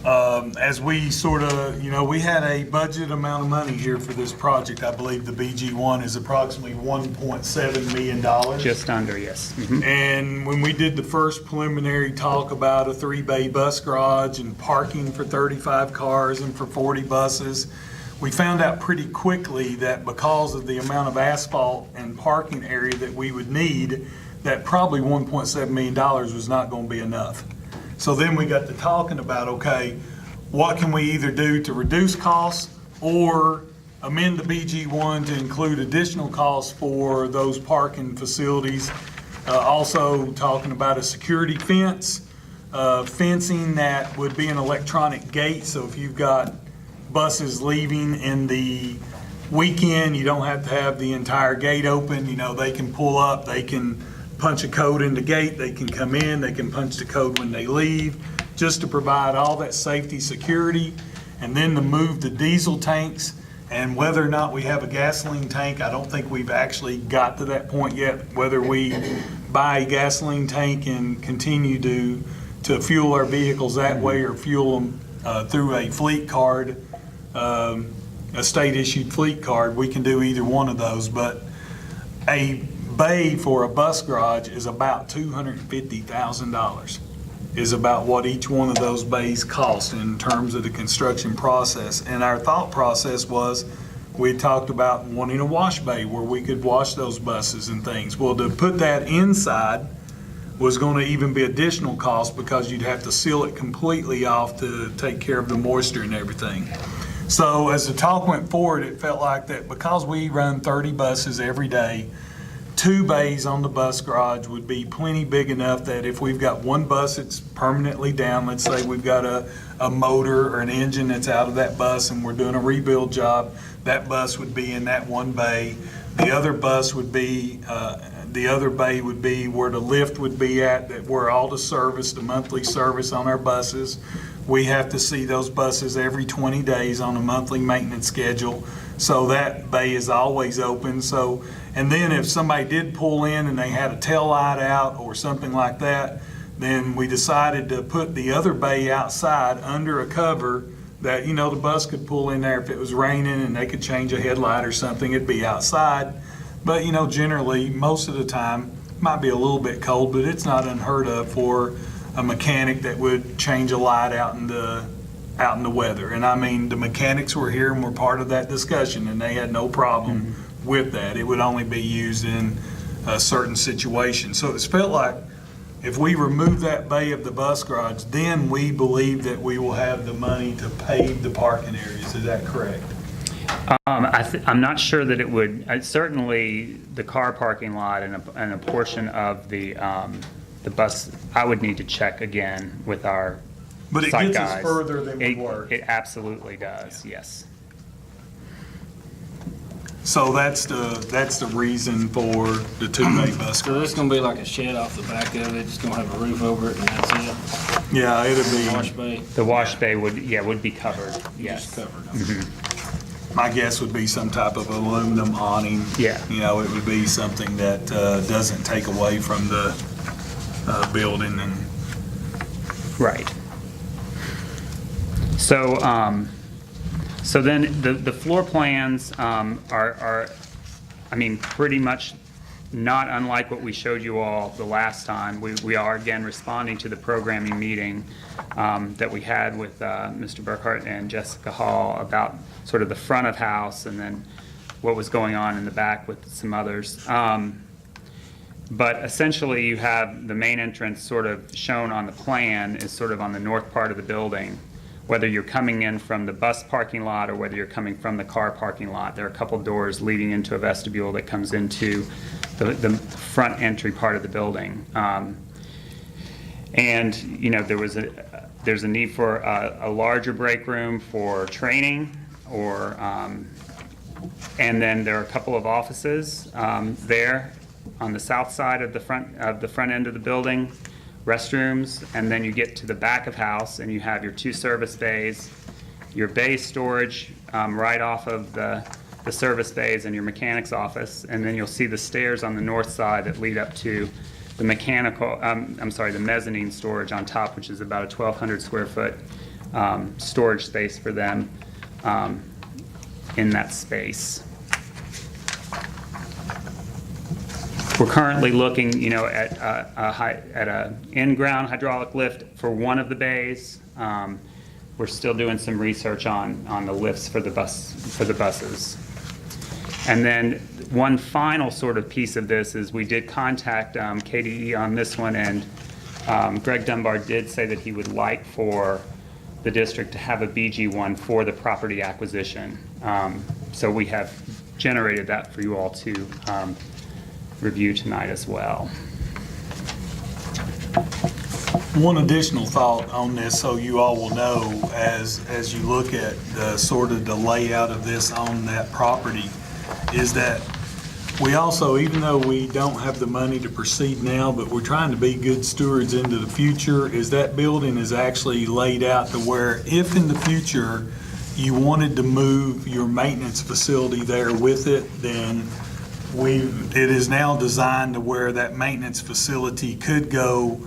S7: As we sort of, we had a budget amount of money here for this project. I believe the BG1 is approximately $1.7 million.
S8: Just under, yes.
S7: And when we did the first preliminary talk about a 3-bay bus garage and parking for 35 cars and for 40 buses, we found out pretty quickly that because of the amount of asphalt and parking area that we would need, that probably $1.7 million was not going to be enough. So then we got to talking about, okay, what can we either do to reduce costs or amend the BG1 to include additional costs for those parking facilities. Also talking about a security fence, fencing that would be an electronic gate. So if you've got
S3: buses leaving in the weekend. You don't have to have the entire gate open. You know, they can pull up, they can punch a code in the gate, they can come in, they can punch the code when they leave, just to provide all that safety, security, and then to move the diesel tanks. And whether or not we have a gasoline tank, I don't think we've actually got to that point yet, whether we buy a gasoline tank and continue to fuel our vehicles that way or fuel them through a fleet card, a state-issued fleet card. We can do either one of those, but a bay for a bus garage is about $250,000 is about what each one of those bays cost in terms of the construction process. And our thought process was, we talked about wanting a wash bay where we could wash those buses and things. Well, to put that inside was going to even be additional cost because you'd have to seal it completely off to take care of the moisture and everything. So as the talk went forward, it felt like that because we run 30 buses every day, 2 bays on the bus garage would be plenty big enough that if we've got one bus that's permanently down, let's say we've got a motor or an engine that's out of that bus and we're doing a rebuild job, that bus would be in that one bay. The other bus would be, the other bay would be where the lift would be at, that where all the service, the monthly service on our buses. We have to see those buses every 20 days on a monthly maintenance schedule. So that bay is always open. So, and then if somebody did pull in and they had a tail light out or something like that, then we decided to put the other bay outside under a cover that, you know, the bus could pull in there if it was raining and they could change a headlight or something, it'd be outside. But, you know, generally, most of the time, it might be a little bit cold, but it's not unheard of for a mechanic that would change a light out in the weather. And I mean, the mechanics were here and were part of that discussion, and they had no problem with that. It would only be used in a certain situation. So it's felt like if we remove that bay of the bus garage, then we believe that we will have the money to pave the parking areas. Is that correct?
S8: I'm not sure that it would, certainly the car parking lot and a portion of the bus, I would need to check again with our
S3: But it
S8: site
S3: gets
S8: guys.
S3: us further than we were.
S8: It absolutely does, yes.
S3: So that's the reason for the 2-bay bus
S6: So it's
S3: garage.
S6: gonna be like a shed off the back of it, it's gonna have a roof over it and that's it?
S3: Yeah, it'll
S6: Wash
S3: be,
S6: bay,
S8: The wash bay would be covered, yes.
S6: just covered.
S3: my guess would be some type of aluminum awning.
S8: Yeah.
S3: You know, it would be something that doesn't take away from the building and.
S8: Right. So, so then the floor plans are, I mean, pretty much not unlike what we showed you all the last time. We are again responding to the programming meeting that we had with Mr. Burkhart and Jessica Hall about sort of the front of house and then what was going on in the back with some others. But essentially, you have the main entrance sort of shown on the plan is sort of on the north part of the building. Whether you're coming in from the bus parking lot or whether you're coming from the car parking lot, there are a couple doors leading into a vestibule that comes into the front entry part of the building. And, you know, there's a need for a larger break room for training or, and then there are a couple of offices there on the south side of the front end of the building, restrooms, and then you get to the back of house and you have your 2 service bays, your bay storage right off of the service bays and your mechanic's office, and then you'll see the stairs on the north side that lead up to the the mezzanine storage on top, which is about a 1,200 square foot storage space for them in that space. We're currently looking, you know, at a in-ground hydraulic lift for one of the bays. We're still doing some research on the lifts for the buses. And then one final sort of piece of this is we did contact KDE on this one, and Greg Dunbar did say that he would like for the district to have a BG1 for the property acquisition. So we have generated that for you all to review tonight as well.
S7: One additional thought on this, so you all will know, as you look at the sort of the layout of this on that property, is that we also, even though we don't have the money to proceed now, but we're trying to be good stewards into the future, is that building is actually laid out to where if in the future you wanted to move your maintenance facility there with it, then it is now designed to where that maintenance facility could go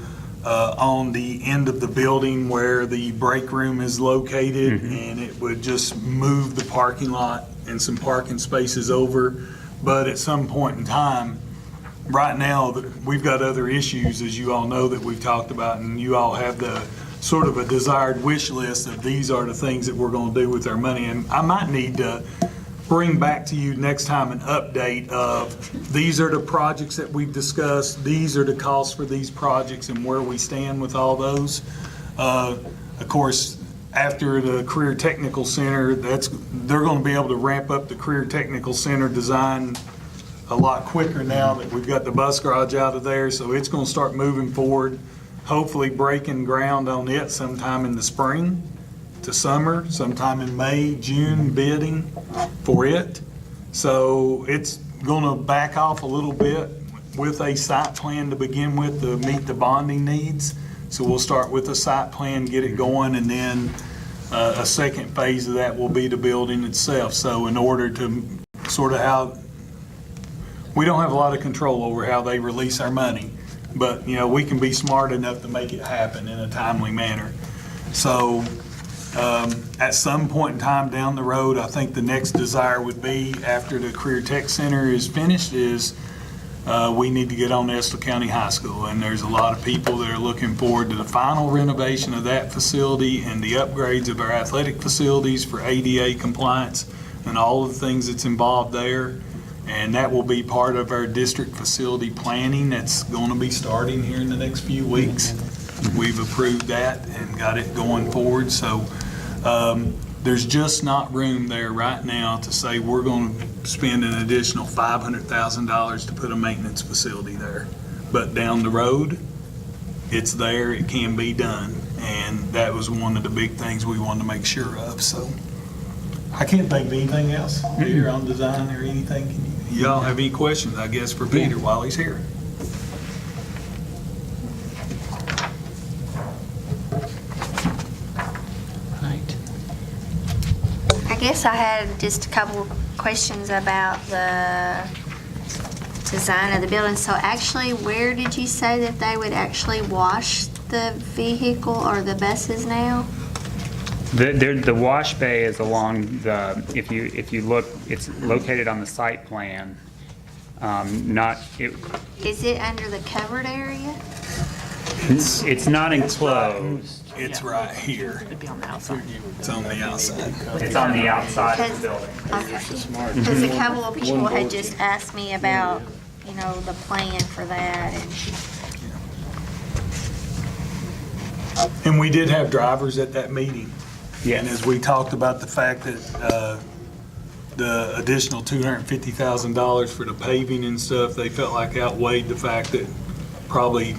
S7: on the end of the building where the break room is located, and it would just move the parking lot and some parking spaces over. But at some point in time, right now, we've got other issues, as you all know, that we've talked about, and you all have the sort of a desired wish list of these are the things that we're going to do with our money. And I might need to bring back to you next time an update of these are the projects that we've discussed, these are the costs for these projects and where we stand with all those. Of course, after the Career Technical Center, they're going to be able to ramp up the Career Technical Center design a lot quicker now that we've got the bus garage out of there, so it's going to start moving forward, hopefully breaking ground on it sometime in the spring to summer, sometime in May, June, bidding for it. So it's going to back off a little bit with a site plan to begin with to meet the bonding needs. So we'll start with a site plan, get it going, and then a second phase of that will be the building itself. So in order to sort of we don't have a lot of control over how they release our money, but we can be smart enough to make it happen in a timely manner. So at some point in time down the road, I think the next desire would be, after the Career Tech Center is finished, is we need to get on Estill County High School. And there's a lot of people that are looking forward to the final renovation of that facility and the upgrades of our athletic facilities for ADA compliance and all of the things that's involved there. And that will be part of our district facility planning that's going to be starting here in the next few weeks. We've approved that and got it going forward. So there's just not room there right now to say we're going to spend an additional $500,000 to put a maintenance facility there. But down the road, it's there, it can be done. And that was one of the big things we wanted to make sure of. So I can't think of anything else, Peter, on design or anything. Y'all have any questions, I guess, for Peter while he's here?
S5: I guess I had just a couple questions about the design of the building. So actually, where did you say that they would actually wash the vehicle or the buses now?
S8: The wash bay is along the, if you look, it's located on the site plan.
S5: Is it under the covered area?
S8: It's not enclosed.
S7: It's right here.
S1: It'd be on the outside.
S7: It's on the outside.
S8: It's on the outside of the building.
S5: Okay. Because a couple of people had just asked me about, the plan for that.
S7: And we did have drivers at that meeting.
S8: Yes.
S7: And as we talked about the fact that the additional $250,000 for the paving and stuff, they felt like outweighed the fact that probably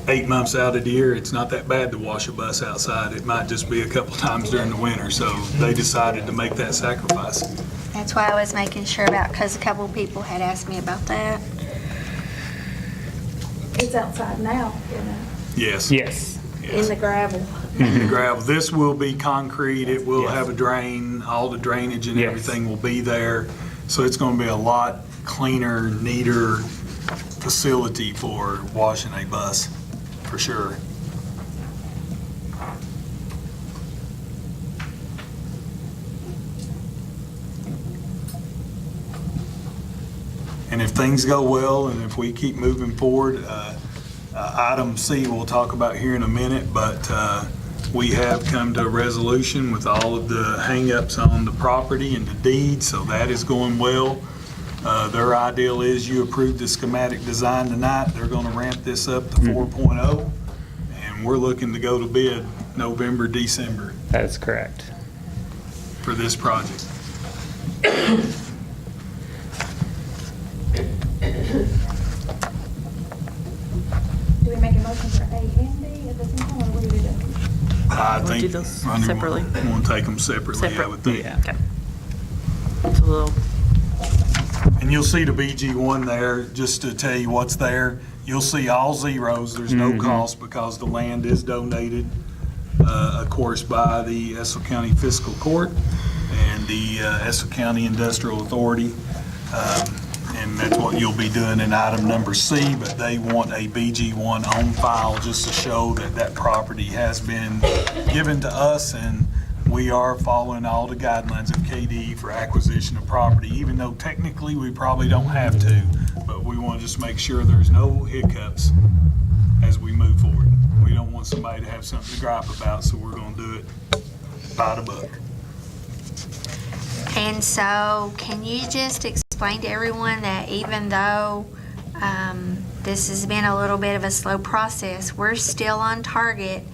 S7: 8 months out of the year, it's not that bad to wash a bus outside. It might just be a couple times during the winter. So they decided to make that sacrifice.
S5: That's why I was making sure about, because a couple of people had asked me about that.
S11: It's outside now,
S7: Yes.
S8: Yes.
S5: In the gravel.
S7: The gravel. This will be concrete. It will have a drain. All the drainage and
S8: Yes.
S7: everything will be there. So it's going to be a lot cleaner, neater facility for washing a bus, for sure. And if things go well and if we keep moving forward, item C we'll talk about here in a minute, but we have come to a resolution with all of the hang-ups on the property and the deed, so that is going well. Their ideal is you approve the schematic design tonight. They're going to ramp this up to 4.0, and we're looking to go to bid November, December
S8: That is correct.
S7: for this project.
S11: Do we make a motion for A and B? at the same time, or what do we do?
S7: I
S1: We'll do
S7: think.
S1: those separately.
S7: Want to take them separately, I
S1: Separate.
S7: would think.
S8: Yeah.
S1: Okay. It's a little,
S7: And you'll see the BG1 there, just to tell you what's there. You'll see all zeros. There's no cost because the land is donated, of course, by the Estill County Fiscal Court and the Estill County Industrial Authority. And that's what you'll be doing in item number C, but they want a BG1 on file just to show that that property has been given to us, and we are following all the guidelines of KD for acquisition of property, even though technically we probably don't have to, but we want to just make sure there's no hiccups as we move forward. We don't want somebody to have something to gripe about, so we're going to do it by the book.
S5: And so, can you just explain to everyone that even though this has been a little bit of a slow process, we're still on target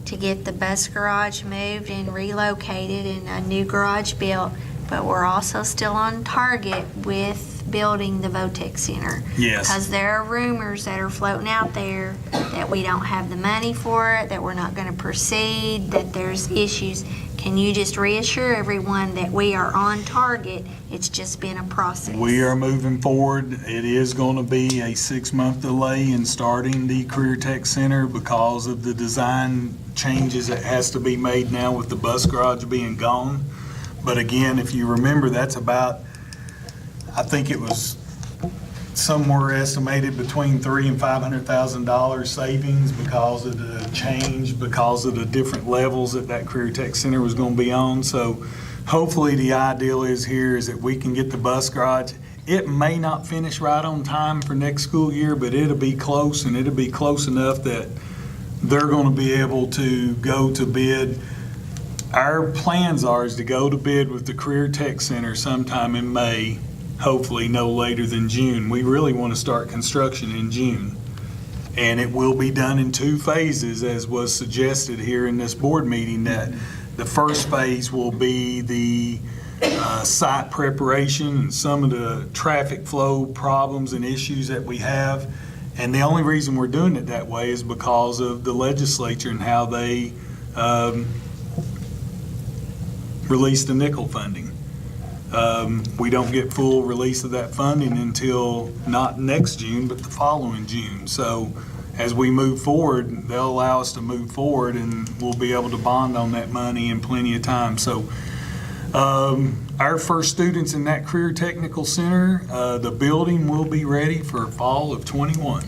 S5: to get the bus garage moved and relocated and a new garage built, but we're also still on target with building the VOTEC Center.
S7: Yes.
S5: Because there are rumors that are floating out there that we don't have the money for it, that we're not going to proceed, that there's issues. Can you just reassure everyone that we are on target? It's just been a process.
S7: We are moving forward. It is going to be a 6-month delay in starting the Career Tech Center because of the design changes that has to be made now with the bus garage being gone. But again, if you remember, that's about, I think it was somewhere estimated between $300,000 and $500,000 savings because of the change, because of the different levels that Career Tech Center was going to be on. So hopefully the ideal is here is that we can get the bus garage. It may not finish right on time for next school year, but it'll be close, and it'll be close enough that they're going to be able to go to bid. Our plans are is to go to bid with the Career Tech Center sometime in May, hopefully no later than June. We really want to start construction in June. And it will be done in 2 phases, as was suggested here in this board meeting, that the first phase will be the site preparation and some of the traffic flow problems and issues that we have. And the only reason we're doing it that way is because of the legislature and how they release the nickel funding. We don't get full release of that funding until not next June, but the following June. So as we move forward, they'll allow us to move forward, and we'll be able to bond on that money in plenty of time. So our first students in that Career Technical Center, the building will be ready for fall of '21.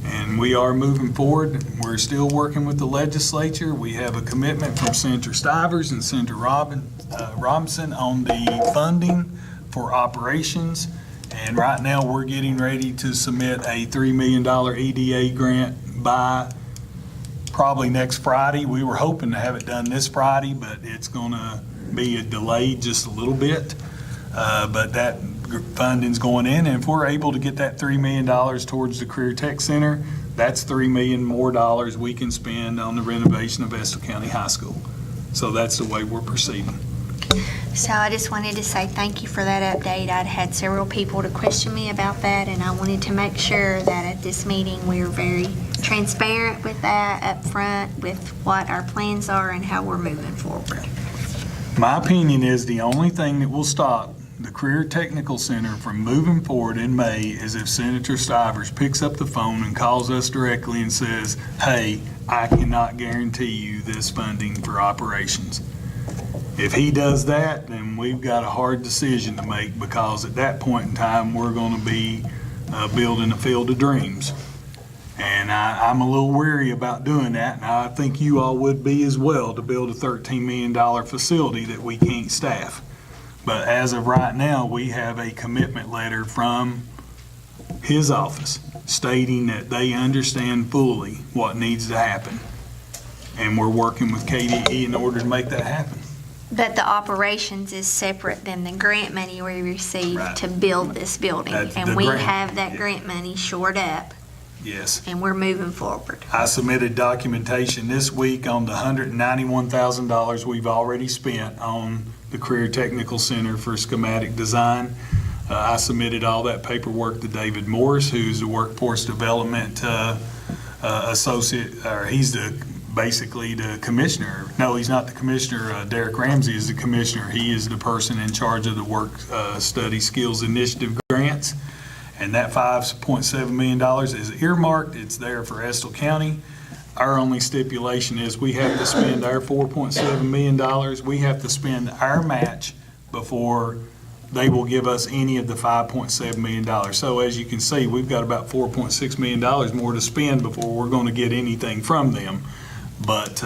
S7: And we are moving forward. We're still working with the legislature. We have a commitment from Senator Stivers and Senator Robinson on the funding for operations. And right now, we're getting ready to submit a $3 million EDA grant by probably next Friday. We were hoping to have it done this Friday, but it's going to be delayed just a little bit. But that funding's going in, and if we're able to get that $3 million towards the Career Tech Center, that's $3 million more dollars we can spend on the renovation of Estill County High School. So that's the way we're proceeding.
S5: So I just wanted to say thank you for that update. I'd had several people to question me about that, and I wanted to make sure that at this meeting we were very transparent with that up front, with what our plans are and how we're moving forward.
S7: My opinion is the only thing that will stop the Career Technical Center from moving forward in May is if Senator Stivers picks up the phone and calls us directly and says, hey, I cannot guarantee you this funding for operations. If he does that, then we've got a hard decision to make, because at that point in time, we're going to be building a field of dreams. And I'm a little weary about doing that, and I think you all would be as well, to build a $13 million facility that we can't staff. But as of right now, we have a commitment letter from his office stating that they understand fully what needs to happen. And we're working with KDE in order to make that happen.
S5: But the operations is separate than the grant money we received
S7: Right.
S5: to build this building.
S7: That's the
S5: And we
S7: grant,
S5: have that
S7: yeah.
S5: grant money shored up,
S7: Yes.
S5: and we're moving forward.
S7: I submitted documentation this week on the $191,000 we've already spent on the Career Technical Center for schematic design. I submitted all that paperwork to David Morris, who's the workforce development associate, or he's basically the commissioner. No, he's not the commissioner. Derek Ramsey is the commissioner. He is the person in charge of the Work Study Skills Initiative grants. And that $5.7 million is earmarked. It's there for Estill County. Our only stipulation is we have to spend our $4.7 million. We have to spend our match before they will give us any of the $5.7 million. So as you can see, we've got about $4.6 million more to spend before we're going to get anything from them. But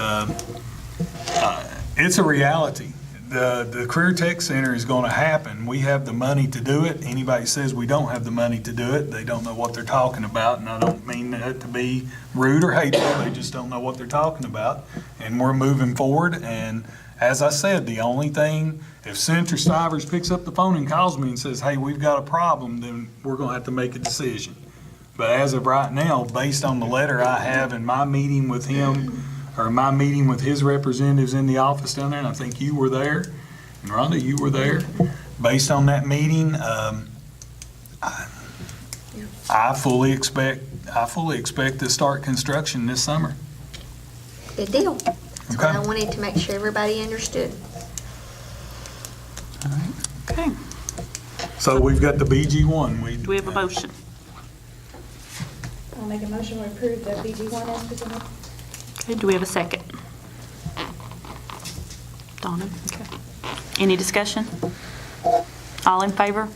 S7: it's a reality. The Career Tech Center is going to happen. We have the money to do it. Anybody says we don't have the money to do it, they don't know what they're talking about. And I don't mean that to be rude or hateful. They just don't know what they're talking about. And we're moving forward. And as I said, the only thing, if Senator Stivers picks up the phone and calls me and says, hey, we've got a problem, then we're going to have to make a decision. But as of right now, based on the letter I have in my meeting with him, or my meeting with his representatives in the office down there, and I think you were there, and Rhonda, you were there. Based on that meeting, I fully expect to start construction this summer.
S5: Good deal. That's what I wanted to make sure everybody understood.
S1: Okay.
S7: So we've got the BG1.
S1: Do we have a motion?
S11: I'll make a motion to approve the BG1 as presented.
S1: Okay, do we have a second? Donna, okay. Any discussion? All in favor?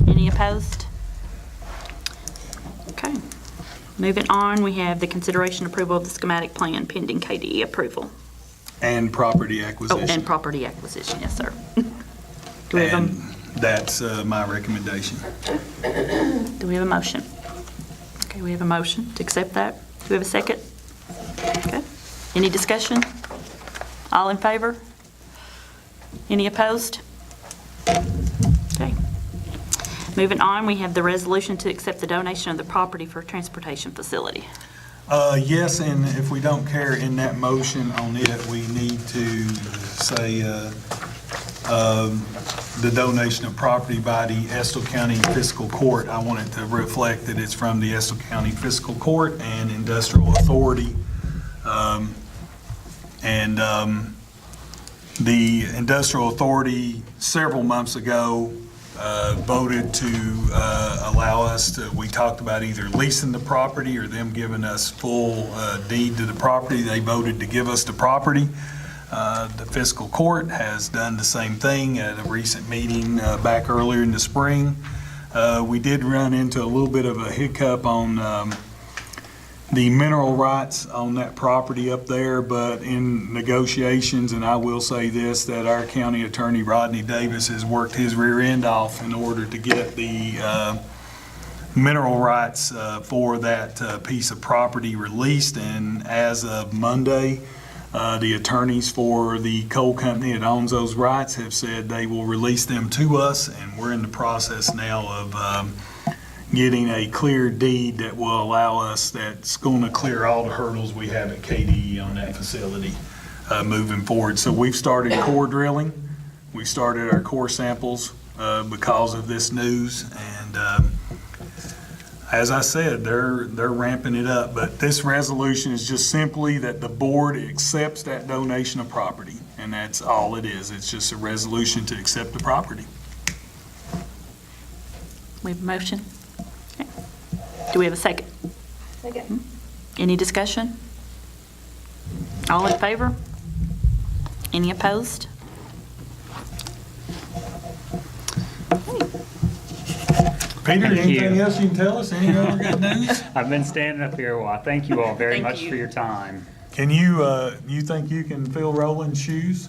S1: Any opposed? Okay. Moving on, we have the consideration approval of the schematic plan pending KDE approval.
S7: And property
S1: Oh,
S7: acquisition.
S1: and property acquisition, yes, sir. Do we have
S7: And that's my recommendation.
S1: do we have a motion? Okay, we have a motion to accept that. Do we have a second? Okay. Any discussion? All in favor? Any opposed? Okay. Moving on, we have the resolution to accept the donation of the property for a transportation facility.
S7: Yes, and if we don't care in that motion on it, we need to say the donation of property by the Estill County Fiscal Court. I want it to reflect that it's from the Estill County Fiscal Court and Industrial Authority. The Industrial Authority several months ago voted to allow us to, we talked about either leasing the property or them giving us full deed to the property. They voted to give us the property. The fiscal court has done the same thing at a recent meeting back earlier in the spring. We did run into a little bit of a hiccup on the mineral rights on that property up there, but in negotiations, and I will say this, that our county attorney Rodney Davis has worked his rear end off in order to get the mineral rights for that piece of property released. And as of Monday, the attorneys for the coal company that owns those rights have said they will release them to us, and we're in the process now of getting a clear deed that will allow us, that's going to clear all the hurdles we have at KDE on that facility moving forward. So we've started core drilling. We started our core samples because of this news, and as I said, they're ramping it up. But this resolution is just simply that the board accepts that donation of property, and that's all it is. It's just a resolution to accept the property.
S1: We have a motion? Okay. Do we have a second?
S11: Second.
S1: Any discussion? All in favor? Any opposed?
S7: Peter,
S8: Thank
S7: anything
S8: you.
S7: else you can tell us? Any other good news?
S8: I've been standing up here a while. Thank you all very
S1: Thank
S8: much
S1: you.
S8: for your time.
S7: Can you think you can fill Roland's shoes?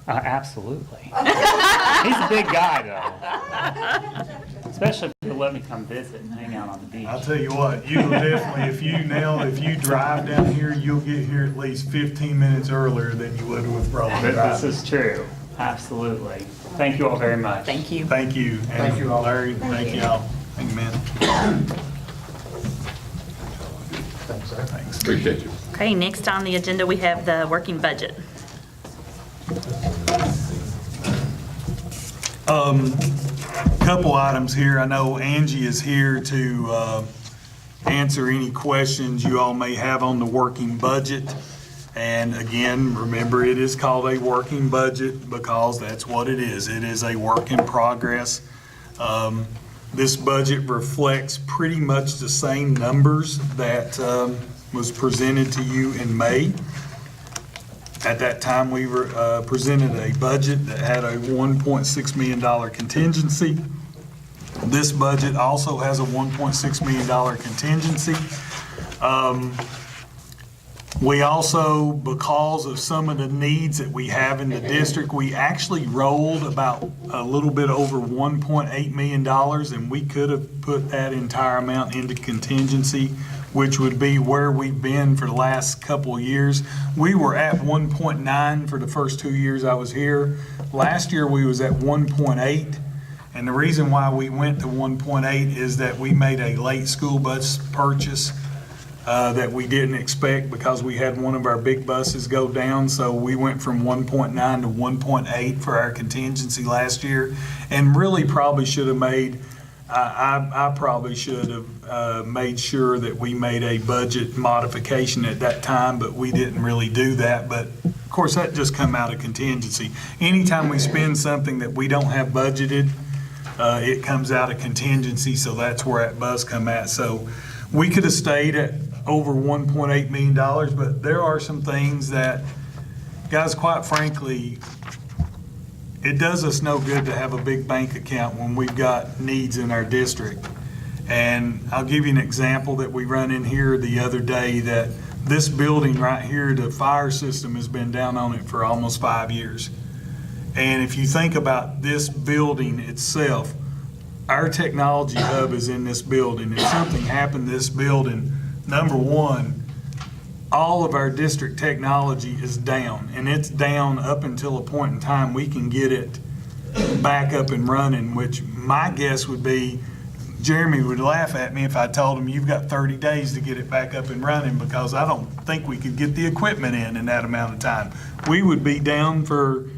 S8: Absolutely. He's a big guy, though. Especially if he'll let me come visit and hang out on the beach.
S7: I'll tell you what, you'll definitely, if you drive down here, you'll get here at least 15 minutes earlier than you would with Roland
S8: This
S7: driving.
S8: is true. Absolutely. Thank you all very much.
S1: Thank you.
S7: Thank you.
S9: Thank you all.
S7: Larry, thank you all. Thank you, man.
S9: Thanks, sir.
S7: Thanks.
S10: Appreciate you.
S1: Okay, next on the agenda, we have the working budget.
S7: Couple items here. I know Angie is here to answer any questions you all may have on the working budget. And again, remember, it is called a working budget because that's what it is. It is a work in progress. This budget reflects pretty much the same numbers that was presented to you in May. At that time, we presented a budget that had a $1.6 million contingency. This budget also has a $1.6 million contingency. We also, because of some of the needs that we have in the district, we actually rolled about a little bit over $1.8 million, and we could have put that entire amount into contingency, which would be where we've been for the last couple of years. We were at 1.9 for the first 2 years I was here. Last year, we was at 1.8. And the reason why we went to 1.8 is that we made a late school bus purchase that we didn't expect because we had one of our big buses go down. So we went from 1.9 to 1.8 for our contingency last year, and really probably should have made, I probably should have made sure that we made a budget modification at that time, but we didn't really do that. But of course, that just come out of contingency. Anytime we spend something that we don't have budgeted, it comes out of contingency, so that's where that bus come at. So we could have stayed at over $1.8 million, but there are some things that, guys, quite frankly, it does us no good to have a big bank account when we've got needs in our district. And I'll give you an example that we run in here the other day, that this building right here, the fire system has been down on it for almost 5 years. And if you think about this building itself, our technology hub is in this building. If something happened to this building, number one, all of our district technology is down, and it's down up until a point in time we can get it back up and running, which my guess would be, Jeremy would laugh at me if I told him you've got 30 days to get it back up and running, because I don't think we could get the equipment in that amount of time. We would be down for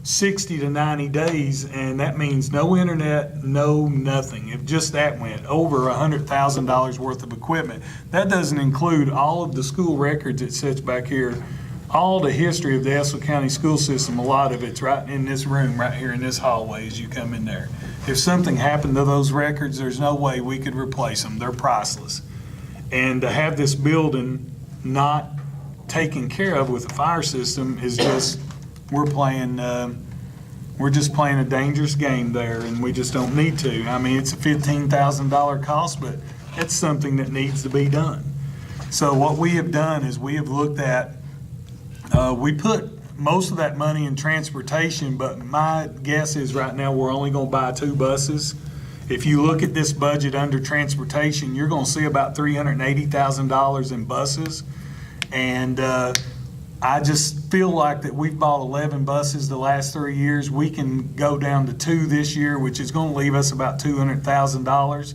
S7: 60 to 90 days, and that means no internet, no nothing. If just that went over $100,000 worth of equipment, that doesn't include all of the school records that sits back here, all the history of the Estill County school system. A lot of it's right in this room, right here in this hallway as you come in there. If something happened to those records, there's no way we could replace them. They're priceless. And to have this building not taken care of with a fire system is just, we're just playing a dangerous game there, and we just don't need to. I mean, it's a $15,000 cost, but it's something that needs to be done. So what we have done is we have looked at, we put most of that money in transportation, but my guess is right now we're only going to buy 2 buses. If you look at this budget under transportation, you're going to see about $380,000 in buses. And I just feel like that we've bought 11 buses the last 3 years. We can go down to 2 this year, which is going to leave us about $200,000.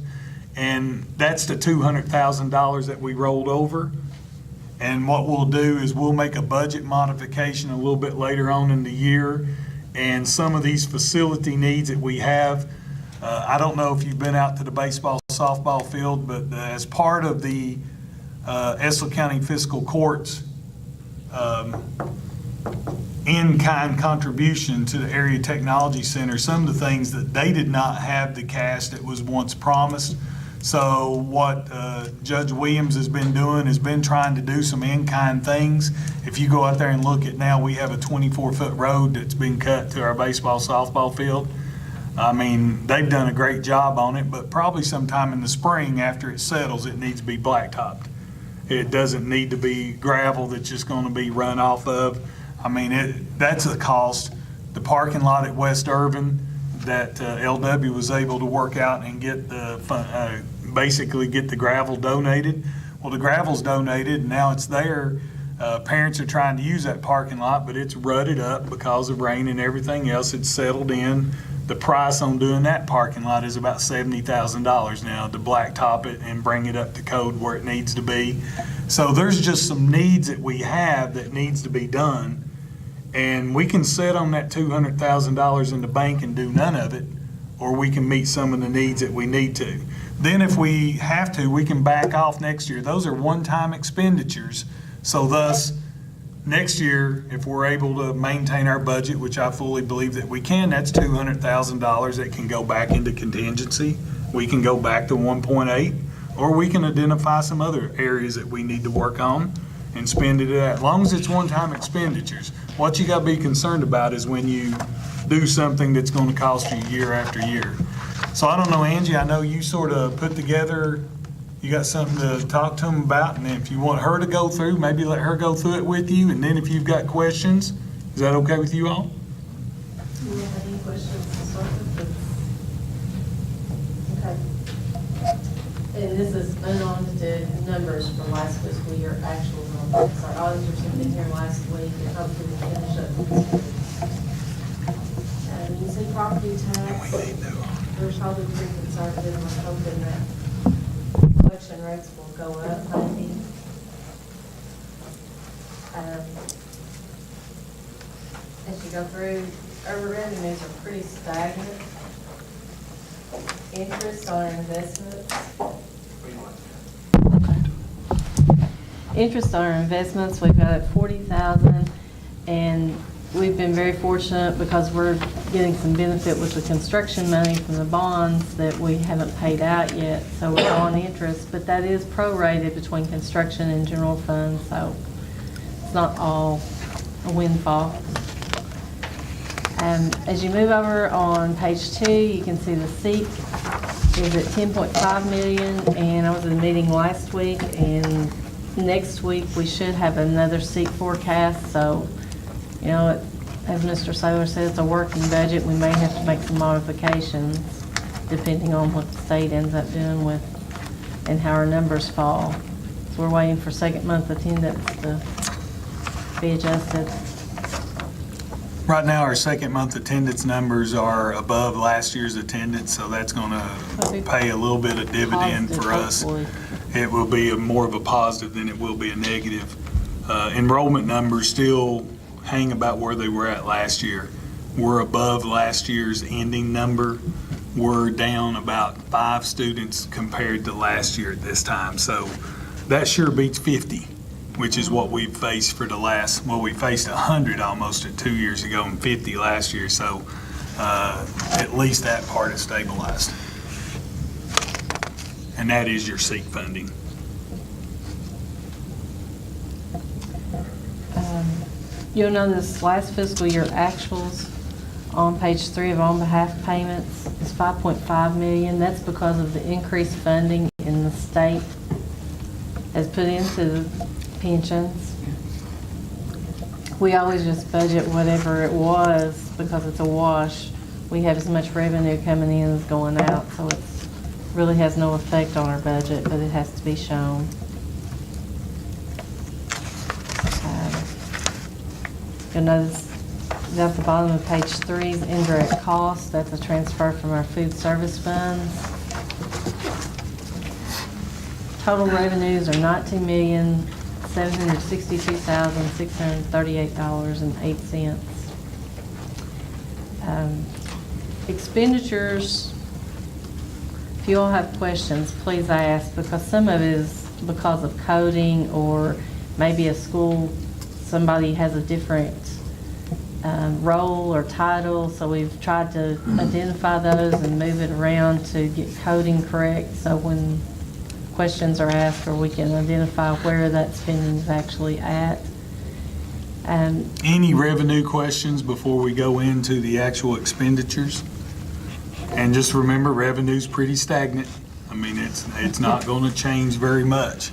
S7: And that's the $200,000 that we rolled over. And what we'll do is we'll make a budget modification a little bit later on in the year. And some of these facility needs that we have, I don't know if you've been out to the baseball, softball field, but as part of the Estill County Fiscal Court's in-kind contribution to the Area Technology Center, some of the things that they did not have the cash that was once promised. So what Judge Williams has been doing has been trying to do some in-kind things. If you go out there and look at now, we have a 24-foot road that's been cut to our baseball, softball field. I mean, they've done a great job on it, but probably sometime in the spring after it settles, it needs to be blacktopped. It doesn't need to be gravel that's just going to be run off of. I mean, that's a cost. The parking lot at West Irvin that LW was able to work out and get the basically get the gravel donated. Well, the gravel's donated, and now it's there. Parents are trying to use that parking lot, but it's rutted up because of rain and everything else. It's settled in. The price on doing that parking lot is about $70,000 now to blacktop it and bring it up to code where it needs to be. So there's just some needs that we have that needs to be done. And we can sit on that $200,000 in the bank and do none of it, or we can meet some of the needs that we need to. Then if we have to, we can back off next year. Those are one-time expenditures. So thus, next year, if we're able to maintain our budget, which I fully believe that we can, that's $200,000 that can go back into contingency. We can go back to 1.8, or we can identify some other areas that we need to work on and spend it at. As long as it's one-time expenditures. What you gotta be concerned about is when you do something that's gonna cost you year after year. So I don't know, Angie, I know you sort of put together, you got something to talk to them about, and if you want her to go through, maybe let her go through it with you, and then if you've got questions, is that okay with you all?
S2: Do you have any questions to start with? Okay. And this is unaudited numbers for last fiscal year, actuals on books. Our auditors have been here last week, and hopefully we'll finish up this week. You see property tax, we're probably pretty conservative, I'm hoping that collection rates will go up, maybe. As you go through, our revenues are pretty stagnant. Interest on investments. Interest on our investments, we've got at 40,000, and we've been very fortunate because we're getting some benefit with the construction money from the bonds that we haven't paid out yet, so we're on interest, but that is prorated between construction and general fund, so it's not all a windfall. As you move over on page 2, you can see the SEEK is at 10.5 million, and I was in a meeting last week, and next week we should have another SEEK forecast, so you know, as Mr. Saylor said, it's a working budget. We may have to make some modifications depending on what the state ends up doing with and how our numbers fall. So we're waiting for second month attendance to be adjusted.
S7: Right now, our second month attendance numbers are above last year's attendance, so that's gonna pay a little bit of dividend for us.
S5: Hopefully.
S7: It will be more of a positive than it will be a negative. Enrollment numbers still hang about where they were at last year. We're above last year's ending number. We're down about 5 students compared to last year at this time. So that sure beats 50, which is what we've faced for the last, well, we faced 100 almost 2 years ago and 50 last year. So at least that part is stabilized. And that is your SEEK funding.
S2: You'll notice last fiscal year actuals on page 3 of on behalf payments is 5.5 million. That's because of the increased funding in the state has put into the pensions. We always just budget whatever it was because it's a wash. We have as much revenue coming in as going out, so it really has no effect on our budget, but it has to be shown. You'll notice at the bottom of page 3 is indirect costs. That's a transfer from our food service funds. Total revenues are $19,762,638.08. Expenditures, if you all have questions, please ask, because some of it is because of coding or maybe a school, somebody has a different role or title, so we've tried to identify those and move it around to get coding correct, so when questions are asked, or we can identify where that spending is actually at.
S7: Any revenue questions before we go into the actual expenditures? And just remember, revenue's pretty stagnant. I mean, it's not going to change very much.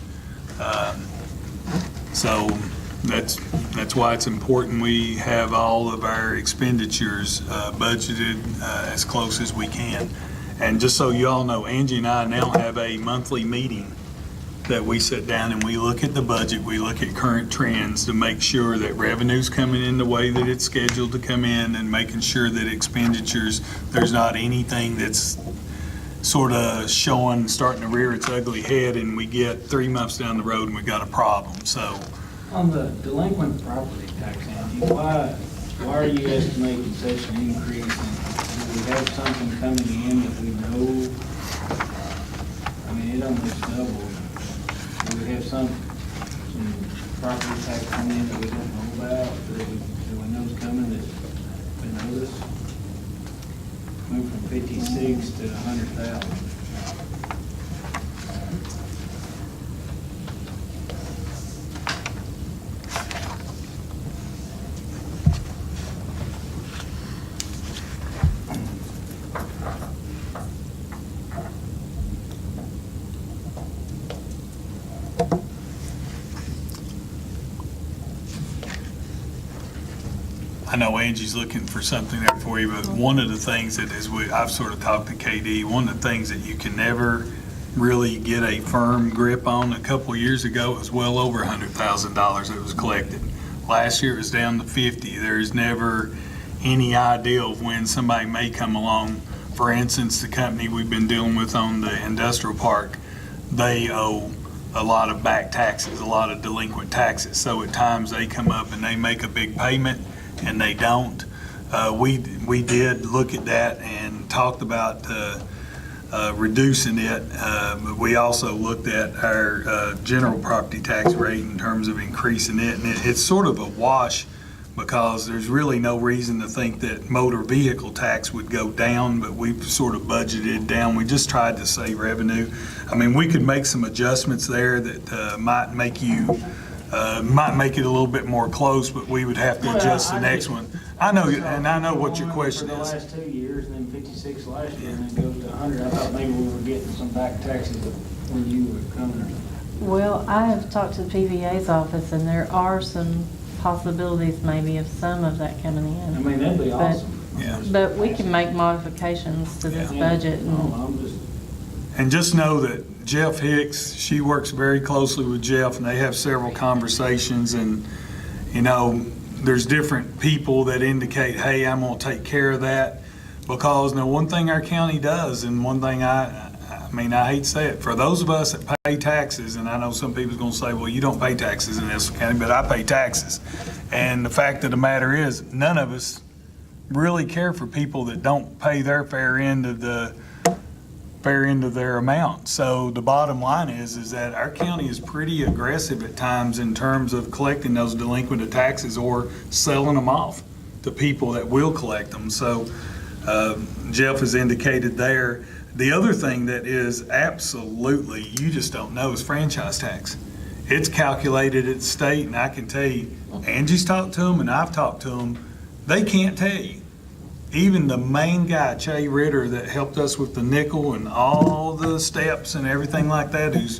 S7: So that's why it's important we have all of our expenditures budgeted as close as we can. And just so you all know, Angie and I now have a monthly meeting that we sit down and we look at the budget, we look at current trends to make sure that revenue's coming in the way that it's scheduled to come in, and making sure that expenditures, there's not anything that's sort of starting to rear its ugly head, and we get 3 months down the road and we got a problem. So
S6: On the delinquent property tax, Angie, why are you estimating such an increase in we have something coming in that we know, I mean, it almost doubled. Do we have some property tax coming in that we don't know about, that we know is coming that's been noticed? Moved from 56 to 100,000.
S7: I know Angie's looking for something there for you, but one of the things that I've sort of talked to KD, one of the things that you can never really get a firm grip on, a couple of years ago, it was well over $100,000 that was collected. Last year it was down to 50. There's never any idea of when somebody may come along. For instance, the company we've been dealing with on the industrial park, they owe a lot of back taxes, a lot of delinquent taxes. So at times they come up and they make a big payment and they don't. We did look at that and talked about reducing it. But we also looked at our general property tax rate in terms of increasing it. And it's sort of a wash because there's really no reason to think that motor vehicle tax would go down, but we've sort of budgeted down. We just tried to save revenue. I mean, we could make some adjustments there that might make it a little bit more close, but we would have to adjust the next one. I know, and I know what your question
S6: For the
S7: is.
S6: last 2 years, and then 56 last year, and then goes to 100. I thought maybe we were getting some back taxes when you were coming or something.
S12: Well, I have talked to the PVA's office, and there are some possibilities maybe of some of that coming in.
S6: I mean, that'd be
S12: But-
S6: awesome.
S7: Yeah.
S12: But we can make modifications to this
S6: Yeah.
S12: budget.
S6: No,
S12: And
S6: I'm just,
S7: And just know that Jeff Hicks, she works very closely with Jeff, and they have several conversations, and, you know, there's different people that indicate, hey, I'm gonna take care of that, because now one thing our county does, and one thing I hate to say it, for those of us that pay taxes, and I know some people's gonna say, well, you don't pay taxes in Estill County, but I pay taxes. And the fact of the matter is, none of us really care for people that don't pay their fair end of their amount. So the bottom line is that our county is pretty aggressive at times in terms of collecting those delinquent taxes or selling them off to people that will collect them. So Jeff has indicated there. The other thing that is absolutely, you just don't know, is franchise tax. It's calculated at the state, and I can tell you, Angie's talked to them and I've talked to them, they can't tell you. Even the main guy, Che Ritter, that helped us with the nickel and all the steps and everything like that, who's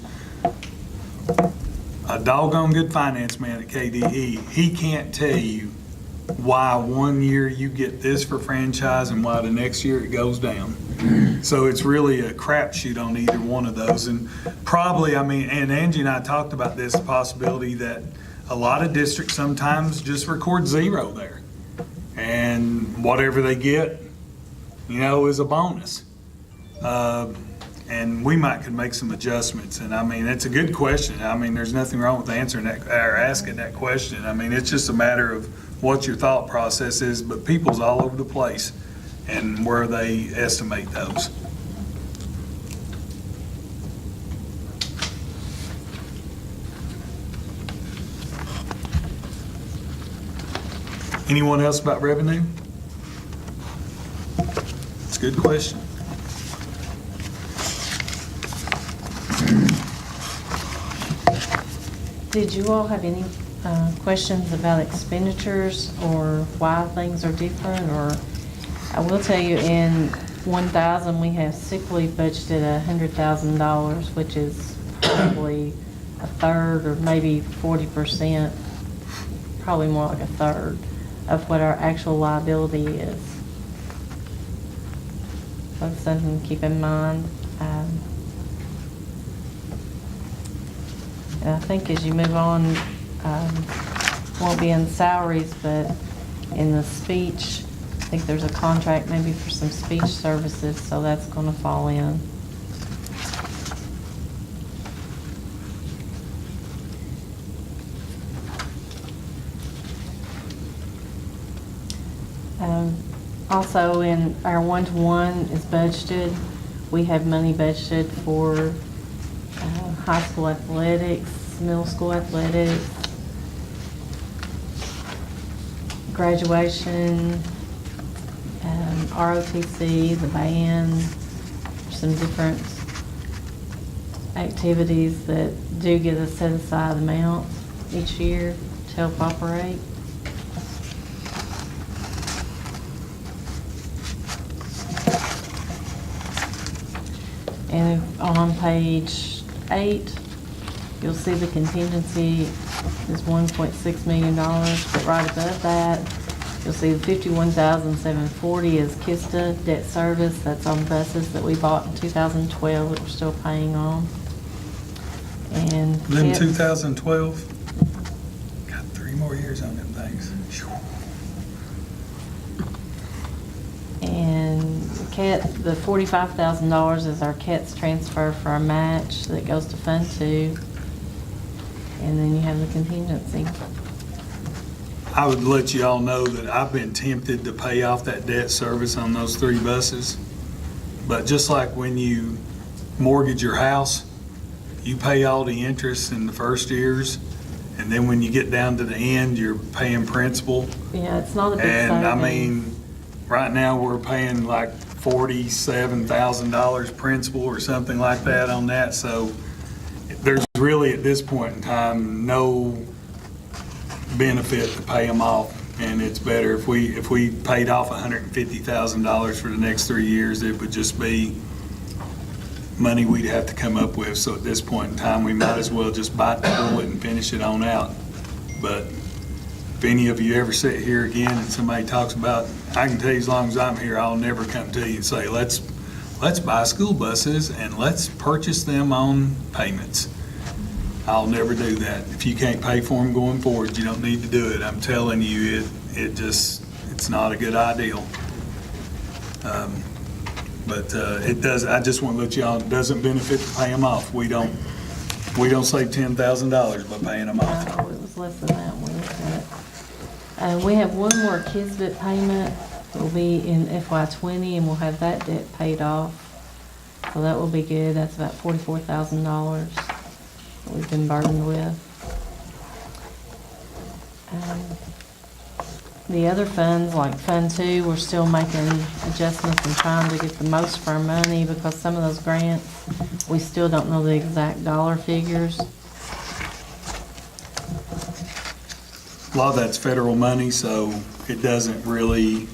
S7: a doggone good finance man at KDE, he can't tell you why one year you get this for franchise and why the next year it goes down. So it's really a crapshoot on either one of those. And probably, I mean, and Angie and I talked about this possibility that a lot of districts sometimes just record zero there. And whatever they get, you know, is a bonus. And we might could make some adjustments. And I mean, it's a good question. I mean, there's nothing wrong with answering that or asking that question. I mean, it's just a matter of what your thought process is, but people's all over the place and where they estimate those. Anyone else about revenue? It's a good question.
S12: did you all have any questions about expenditures or why things are different? Or I will tell you, in 1,000, we have sick leave budgeted at $100,000, which is probably a third or maybe 40%, probably more like a third of what our actual liability is. So it's something to keep in mind. And I think as you move on, won't be in salaries, but in the speech, I think there's a contract maybe for some speech services, so that's going to fall in. Also, in our one-to-one is budgeted. We have money budgeted for high school athletics, middle school athletics, graduation, ROTC, the band, some different activities that do get a set aside amount each year to help operate. And on page 8, you'll see the contingency is $1.6 million, but right above that, you'll see the $51,740 is KISTA debt service. That's on buses that we bought in 2012 that we're still paying on. And
S7: Then
S12: KIPS
S7: 2012, got 3 more years on them things.
S12: And the $45,000 is our CATS transfer for our match that goes to Fund 2. And then you have the contingency.
S7: I would let you all know that I've been tempted to pay off that debt service on those 3 buses. But just like when you mortgage your house, you pay all the interest in the first years, and then when you get down to the end, you're paying principal.
S12: Yeah, it's not a big
S7: And I
S12: savings.
S7: mean, right now, we're paying like $47,000 principal or something like that on that. So there's really, at this point in time, no benefit to pay them off. And it's better if we paid off $150,000 for the next 3 years, it would just be money we'd have to come up with. So at this point in time, we might as well just bite the bullet and finish it on out. But if any of you ever sit here again and somebody talks about, I can tell you as long as I'm here, I'll never come to you and say, let's buy school buses and let's purchase them on payments. I'll never do that. If you can't pay for them going forward, you don't need to do it. I'm telling you, it's not a good idea. But it does, I just want to let you all, it doesn't benefit to pay them off. We don't save $10,000 by paying them off.
S12: No, it was less than that when we looked at it. We have one more Kisbit payment. It'll be in FY20, and we'll have that debt paid off. So that will be good. That's about $44,000 that we've been burdened with. The other funds, like Fund 2, we're still making adjustments and trying to get the most for our money because some of those grants, we still don't know the exact dollar figures.
S7: A lot of that's federal money, so it doesn't really,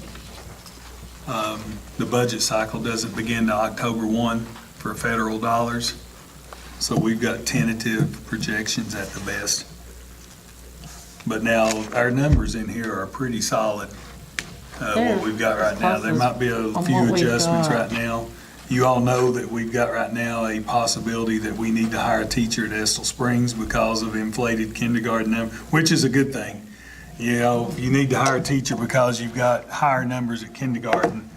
S7: the budget cycle doesn't begin to October 1 for federal dollars. So we've got tentative projections at the best. But now, our numbers in here are pretty solid, what we've got right now. There might be a few adjustments right now. You all know that we've got right now a possibility that we need to hire a teacher at Estill Springs because of inflated kindergarten number, which is a good thing. You know, you need to hire a teacher because you've got higher numbers at kindergarten.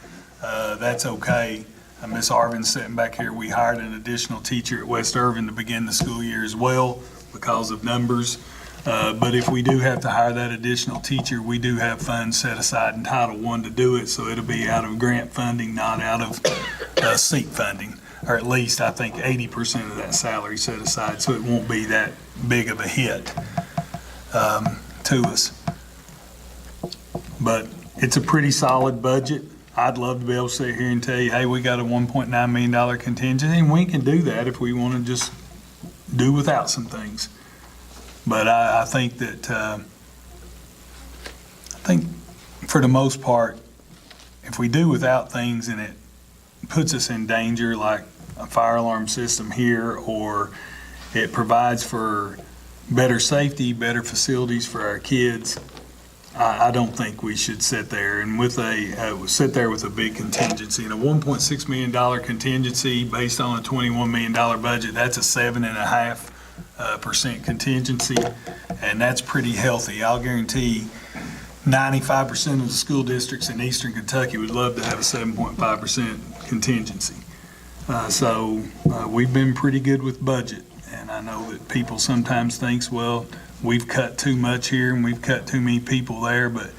S7: That's okay. Miss Arvin's sitting back here. We hired an additional teacher at West Irvin to begin the school year as well because of numbers. But if we do have to hire that additional teacher, we do have funds set aside in Title I to do it, so it'll be out of grant funding, not out of seat funding, or at least I think 80% of that salary set aside, so it won't be that big of a hit to us. But it's a pretty solid budget. I'd love to be able to sit here and tell you, hey, we got a $1.9 million contingency, and we can do that if we want to just do without some things. But I think that, for the most part, if we do without things and it puts us in danger, like a fire alarm system here, or it provides for better safety, better facilities for our kids, I don't think we should sit there and with a big contingency. And a $1.6 million contingency based on a $21 million budget, that's a 7.5% contingency, and that's pretty healthy. I'll guarantee 95% of the school districts in eastern Kentucky would love to have a 7.5% contingency. So we've been pretty good with budget, and I know that people sometimes think, well, we've cut too much here and we've cut too many people there, but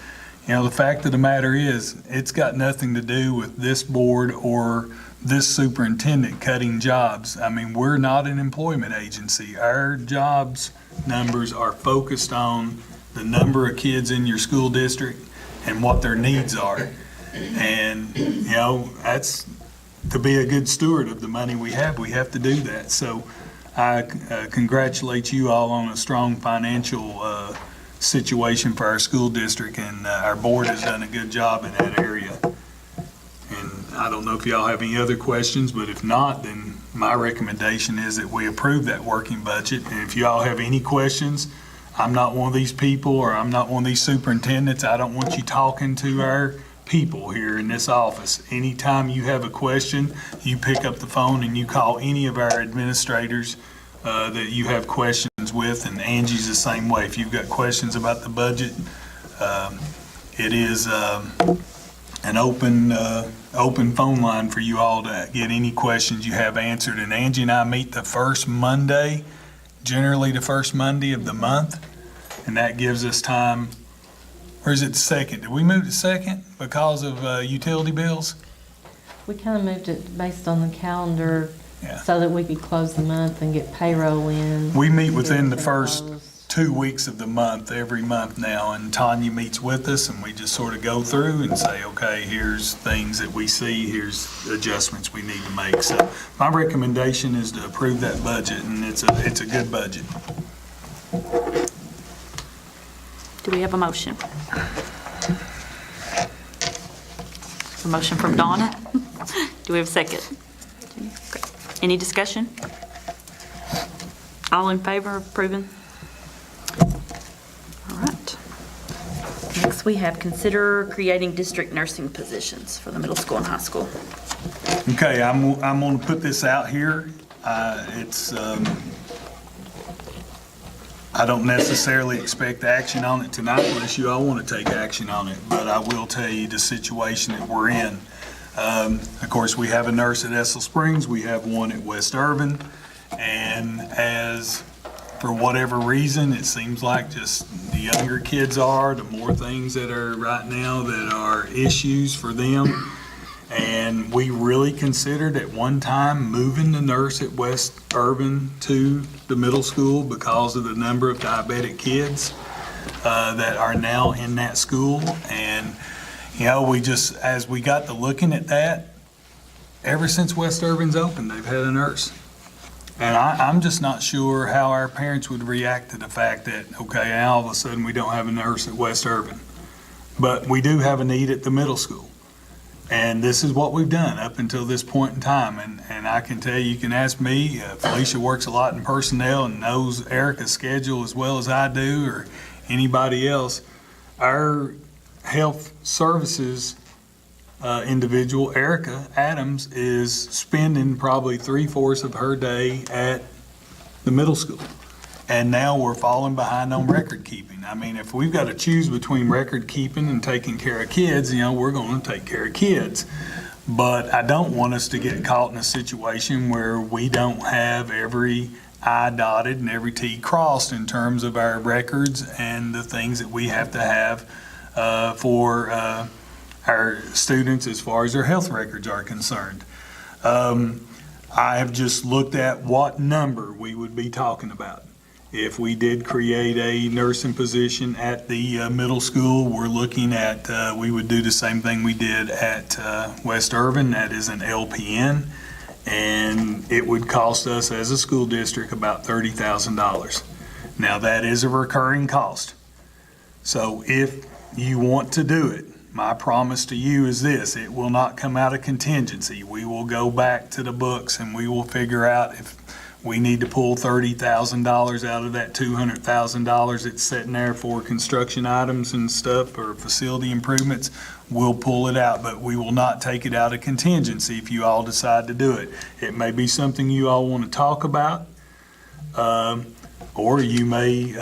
S7: You know, the fact of the matter is, it's got nothing to do with this board or this superintendent cutting jobs. I mean, we're not an employment agency. Our jobs numbers are focused on the number of kids in your school district and what their needs are. And, you know, that's, to be a good steward of the money we have to do that. So I congratulate you all on a strong financial situation for our school district, and our board has done a good job in that area. And I don't know if y'all have any other questions, but if not, then my recommendation is that we approve that working budget. And if y'all have any questions, I'm not one of these people, or I'm not one of these superintendents. I don't want you talking to our people here in this office. Anytime you have a question, you pick up the phone and you call any of our administrators that you have questions with, and Angie's the same way. If you've got questions about the budget, it is an open phone line for you all to get any questions you have answered. And Angie and I meet the first Monday, generally the first Monday of the month, and that gives us time. Or is it the second? Did we move to second because of utility bills?
S12: We kind of moved it based on the calendar
S7: Yeah.
S12: so that we could close the month and get payroll in.
S7: We meet within the
S12: Everything
S7: first
S12: closed.
S7: 2 weeks of the month, every month now, and Tanya meets with us, and we just sort of go through and say, okay, here's things that we see, here's adjustments we need to make. So my recommendation is to approve that budget, and it's a good budget.
S1: Do we have a motion? A motion from Donna. Do we have a second? Okay. Any discussion? All in favor of approving? All right. Next, we have consider creating district nursing positions for the middle school and high school.
S7: Okay, I'm going to put this out here. I don't necessarily expect action on it tonight unless you all want to take action on it, but I will tell you the situation that we're in. Of course, we have a nurse at Estill Springs, we have one at West Urban, and as for whatever reason, it seems like just the younger kids are, the more things that are right now that are issues for them. And we really considered at one time moving the nurse at West Urban to the middle school because of the number of diabetic kids that are now in that school. And, you know, we just, as we got to looking at that, ever since West Urban's opened, they've had a nurse. And I'm just not sure how our parents would react to the fact that, okay, now all of a sudden we don't have a nurse at West Urban. But we do have a need at the middle school. And this is what we've done up until this point in time. And I can tell you can ask me, Felicia works a lot in personnel and knows Erica's schedule as well as I do, or anybody else. Our health services individual, Erica Adams, is spending probably 3/4 of her day at the middle school. And now we're falling behind on record keeping. I mean, if we've got to choose between record keeping and taking care of kids, you know, we're going to take care of kids. But I don't want us to get caught in a situation where we don't have every I dotted and every T crossed in terms of our records and the things that we have to have for our students as far as their health records are concerned. I have just looked at what number we would be talking about. If we did create a nursing position at the middle school, we're looking at, we would do the same thing we did at West Urban, that is an LPN, and it would cost us as a school district about $30,000. Now that is a recurring cost. So if you want to do it, my promise to you is this: it will not come out of contingency. We will go back to the books and we will figure out if we need to pull $30,000 out of that $200,000 that's sitting there for construction items and stuff or facility improvements. We'll pull it out, but we will not take it out of contingency if you all decide to do it. It may be something you all want to talk about, or you may,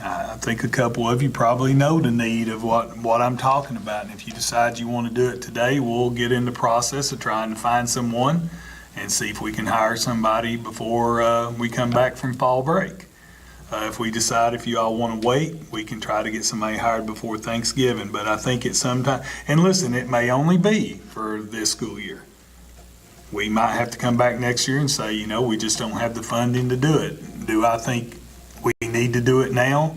S7: I think a couple of you probably know the need of what I'm talking about. And if you decide you want to do it today, we'll get in the process of trying to find someone and see if we can hire somebody before we come back from fall break. If we decide if you all want to wait, we can try to get somebody hired before Thanksgiving, but I think it's sometime, and listen, it may only be for this school year. We might have to come back next year and say, we just don't have the funding to do it. Do I think we need to do it now?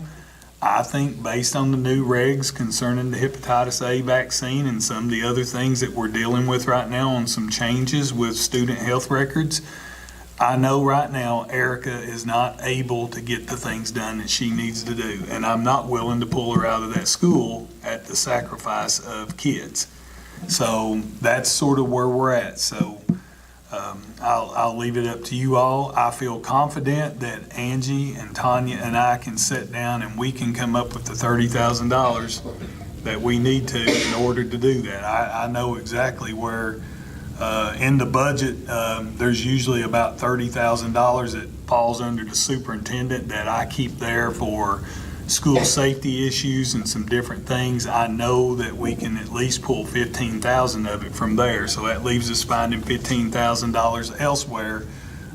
S7: I think based on the new regs concerning the hepatitis A vaccine and some of the other things that we're dealing with right now on some changes with student health records, I know right now Erica is not able to get the things done that she needs to do, and I'm not willing to pull her out of that school at the sacrifice of kids. So that's sort of where we're at. So I'll leave it up to you all. I feel confident that Angie and Tanya and I can sit down and we can come up with the $30,000 that we need to in order to do that. I know exactly where in the budget, there's usually about $30,000 that falls under the superintendent that I keep there for school safety issues and some different things. I know that we can at least pull $15,000 of it from there, so that leaves us finding $15,000 elsewhere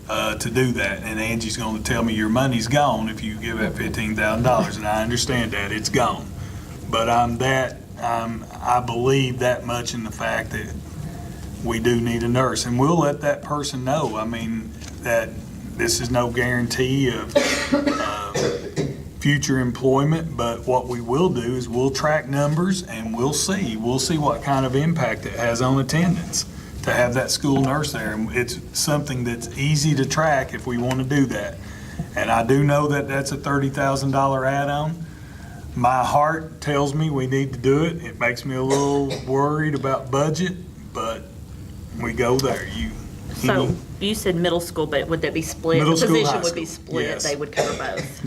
S7: to do that. And Angie's going to tell me your money's gone if you give that $15,000, and I understand that it's gone. But I believe that much in the fact that we do need a nurse, and we'll let that person know. I mean, that this is no guarantee of future employment, but what we will do is we'll track numbers and we'll see what kind of impact it has on attendance to have that school nurse there. And it's something that's easy to track if we want to do that. And I do know that that's a $30,000 add-on. My heart tells me we need to do it. It makes me a little worried about budget, but we go there.
S1: So you said middle school, but would that be split?
S7: Middle
S1: The
S7: school,
S1: position
S7: high
S1: would be
S7: school,
S1: split.
S7: yes.
S1: They would cover both.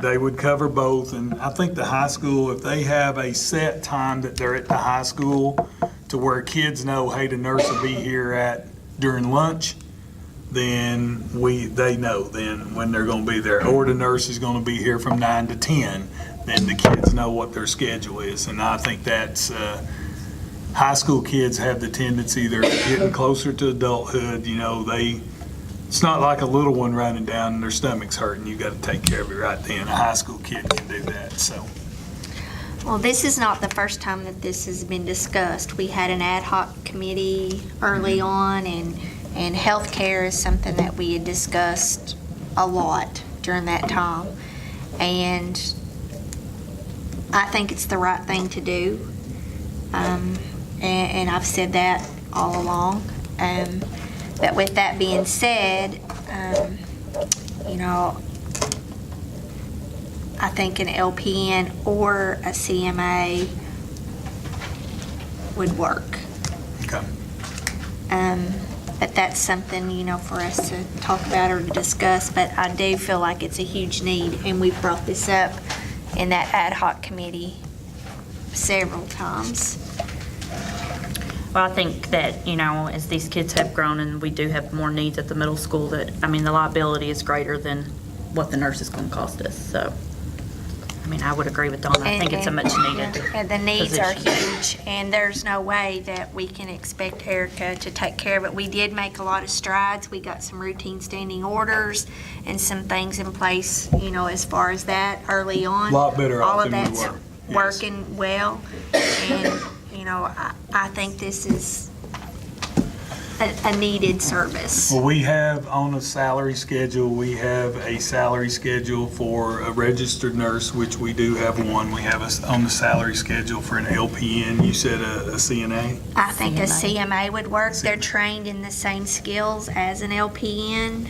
S7: They would cover both, and I think the high school, if they have a set time that they're at the high school to where kids know, hey, the nurse will be here during lunch, then they know then when they're going to be there. Or the nurse is going to be here from 9 to 10, then the kids know what their schedule is. And I think that's, high school kids have the tendency, they're getting closer to adulthood, it's not like a little one running down and their stomach's hurting. You got to take care of it right then. A high school kid can do that, so.
S5: Well, this is not the first time that this has been discussed. We had an ad hoc committee early on, and healthcare is something that we had discussed a lot during that time. And I think it's the right thing to do. And I've said that all along. But with that being said, I think an LPN or a CMA would work.
S7: Okay.
S5: But that's something, for us to talk about or to discuss. But I do feel like it's a huge need, and we've brought this up in that ad hoc committee several times.
S1: Well, I think that, as these kids have grown and we do have more needs at the middle school, that, the liability is greater than what the nurse is going to cost us. So, I would agree with Donna. I think it's a much needed
S5: And the needs are
S1: position.
S5: huge, and there's no way that we can expect Erica to take care of it. We did make a lot of strides. We got some routine standing orders and some things in place, as far as that early on.
S7: A lot better
S5: All
S7: off
S5: of
S7: than we
S5: that's
S7: were. Yes.
S5: working well, and, I think this is a needed service.
S7: Well, we have on a salary schedule, we have a salary schedule for a registered nurse, which we do have one. We have on the salary schedule for an LPN. You said a CNA?
S5: I think a CMA would work. They're trained in the same skills as an LPN.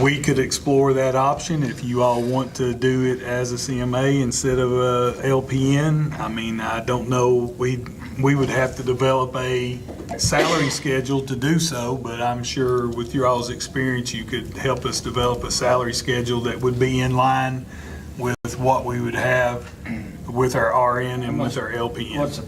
S7: We could explore that option if you all want to do it as a CMA instead of a LPN. I don't know, we would have to develop a salary schedule to do so, but I'm sure with your all's experience, you could help us develop a salary schedule that would be in line with what we would have with our RN and with our LPN.
S6: What's the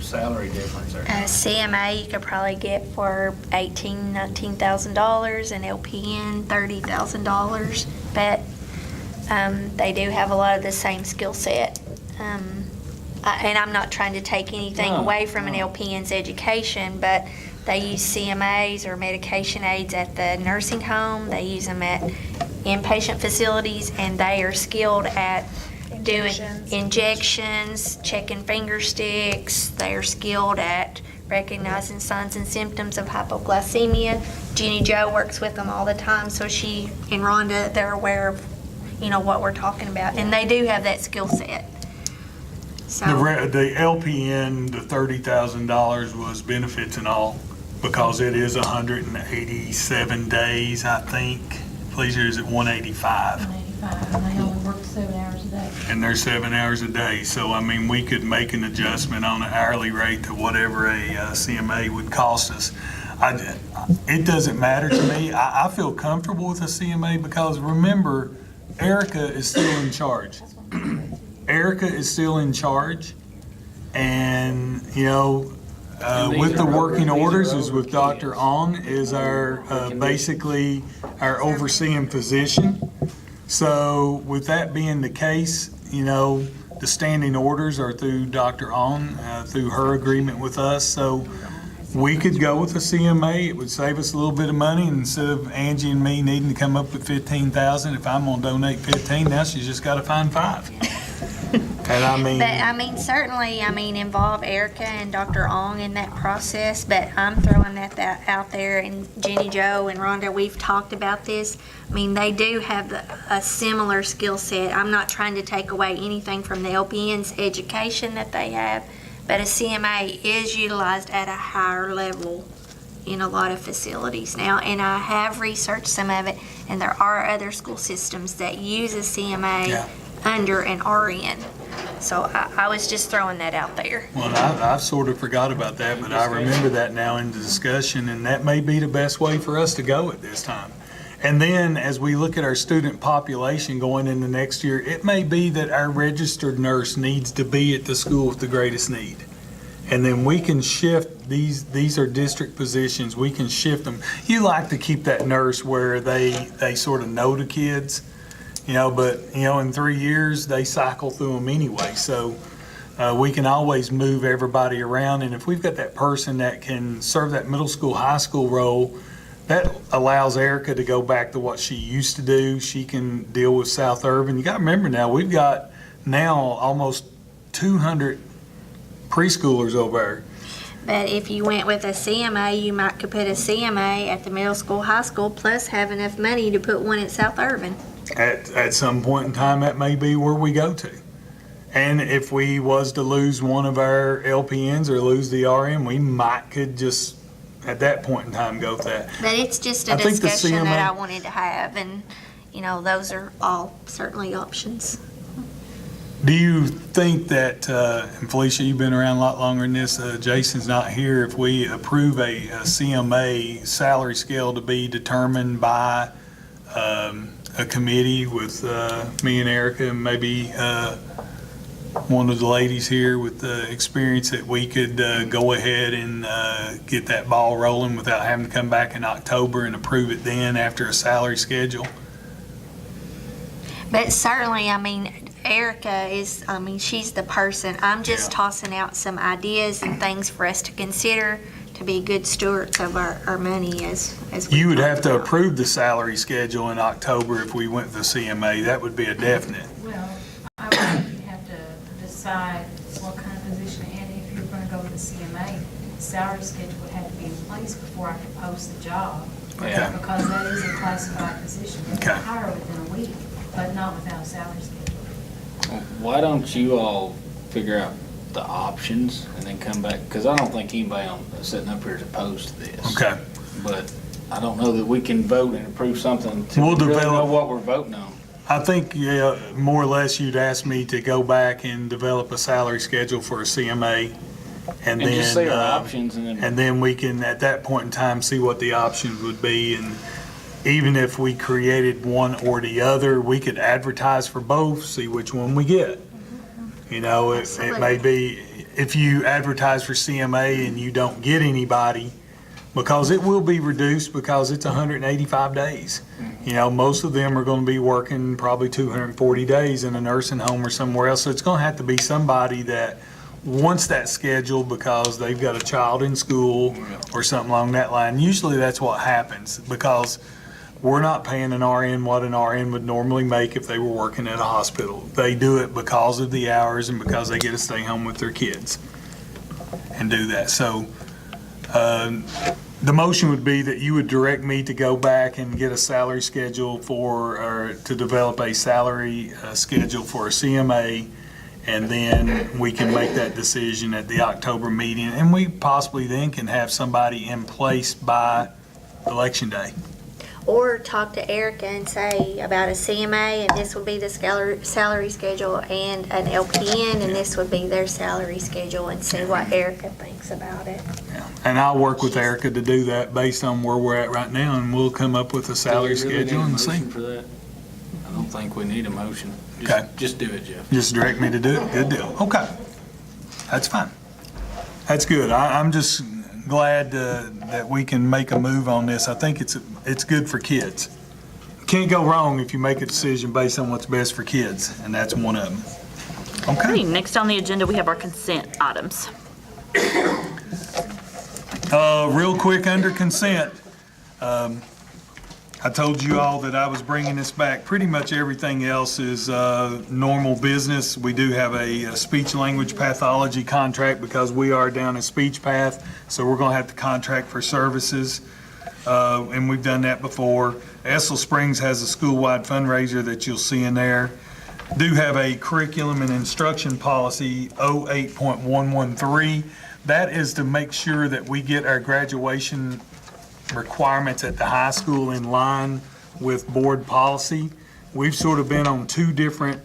S6: salary difference there?
S5: A CMA you could probably get for $18,000, $19,000, and LPN $30,000. But they do have a lot of the same skill set. And I'm not trying to take anything away from an LPN's education, but they use CMAs or medication aids at the nursing home. They use them at inpatient facilities, and they are skilled at doing
S11: Injections.
S5: injections, checking finger sticks. They are skilled at recognizing signs and symptoms of hypoglycemia. Jenny Jo works with them all the time, so she and Rhonda, they're aware of, what we're talking about, and they do have that skill set. So.
S7: The LPN, the $30,000 was benefits and all, because it is 187 days, I think. Felicia, is it 185?
S12: 185, and they only work 7 hours a day.
S7: And they're 7 hours a day. So, I mean, we could make an adjustment on an hourly rate to whatever a CMA would cost us. It doesn't matter to me. I feel comfortable with a CMA because remember, Erica is still in charge. Erica is still in charge. And, with the working orders is with Dr. Ong is our, basically our overseeing physician. So with that being the case, the standing orders are through Dr. Ong, through her agreement with us. So we could go with a CMA. It would save us a little bit of money instead of Angie and me needing to come up with $15,000. If I'm gonna donate 15, now she's just gotta find 5. And
S5: But certainly, involve Erica and Dr. Ong in that process, but I'm throwing that out there, and Jenny Jo and Rhonda, we've talked about this. They do have a similar skill set. I'm not trying to take away anything from the LPN's education that they have, but a CMA is utilized at a higher level in a lot of facilities now, and I have researched some of it, and there are other school systems that use a CMA under an RN. So I was just throwing that out there.
S7: Well, I've sort of forgot about that, but I remember that now in the discussion, and that may be the best way for us to go at this time. And then as we look at our student population going into next year, it may be that our registered nurse needs to be at the school with the greatest need. And then we can shift, these are district positions, we can shift them. You like to keep that nurse where they sort of know the kids, but in 3 years, they cycle through them anyway. So we can always move everybody around. And if we've got that person that can serve that middle school, high school role, that allows Erica to go back to what she used to do. She can deal with South Irvin. You got to remember now, we've got now almost 200 preschoolers over there.
S5: But if you went with a CMA, you could put a CMA at the middle school, high school, plus have enough money to put one at South Irvin.
S7: At some point in time, that may be where we go to. And if we was to lose one of our LPNs or lose the RM, we could just, at that point in time, go with that.
S5: But it's just a
S7: I think the
S5: discussion that I
S7: CMA
S5: wanted to have, and, those are all certainly options.
S7: Do you think that, and Felicia, you've been around a lot longer than this, Jason's not here, if we approve a CMA salary scale to be determined by a committee with me and Erica and maybe one of the ladies here with the experience, that we could go ahead and get that ball rolling without having to come back in October and approve it then after a salary schedule?
S5: But certainly, Erica is, she's the person. I'm just tossing out some ideas and things for us to consider to be good stewards of our money as we
S7: You would
S5: talked
S7: have to
S5: about.
S7: approve the salary schedule in October if we went with the CMA. That would be a definite.
S13: Well, I would think you'd have to decide what kind of position, and if you're gonna go with the CMA, the salary schedule would have to be in place before I could post the job.
S7: Okay.
S13: Because that is a classified position. They
S7: Okay.
S13: can hire within a week, but not without a salary schedule.
S6: Why don't you all figure out the options and then come back? Because I don't think anybody sitting up here is opposed to this.
S7: Okay.
S6: But I don't know that we can vote and approve something to
S7: We'll
S6: really know
S7: develop-
S6: what we're voting on.
S7: I think, more or less you'd ask me to go back and develop a salary schedule for a CMA. And then,
S6: just say our options and then.
S7: we can, at that point in time, see what the options would be. And even if we created one or the other, we could advertise for both, see which one we get. It may be, if you advertise for CMA and you don't get anybody, because it will be reduced because it's 185 days. Most of them are going to be working probably 240 days in a nursing home or somewhere else. So it's going to have to be somebody that wants that schedule because they've got a child in school or something along that line. Usually that's what happens, because we're not paying an RN what an RN would normally make if they were working at a hospital. They do it because of the hours and because they get to stay home with their kids and do that. So the motion would be that you would direct me to go back and get a salary schedule or to develop a salary schedule for a CMA, and then we can make that decision at the October meeting, and we possibly then can have somebody in place by Election Day.
S5: Or talk to Erica and say about a CMA, and this would be the salary schedule, and an LPN, and this would be their salary schedule, and see what Erica thinks about it.
S7: Yeah. And I'll work with Erica to do that based on where we're at right now, and we'll come up with a salary
S6: Do you really
S7: schedule
S6: need a
S7: and see.
S6: motion for that? I don't think we need a motion.
S7: Okay.
S6: Just do it, Jeff.
S7: Just direct me to do it? Good deal. Okay. That's fine. That's good. I'm just glad that we can make a move on this. I think it's good for kids. Can't go wrong if you make a decision based on what's best for kids, and that's one of them.
S1: Okay,
S7: Okay.
S1: next on the agenda, we have our consent items.
S7: Real quick under consent, I told you all that I was bringing this back. Pretty much everything else is normal business. We do have a speech language pathology contract because we are down a speech path, so we're going to have to contract for services, and we've done that before. Estill Springs has a school-wide fundraiser that you'll see in there. Do have a curriculum and instruction policy 08.113. That is to make sure that we get our graduation requirements at the high school in line with board policy. We've sort of been on two different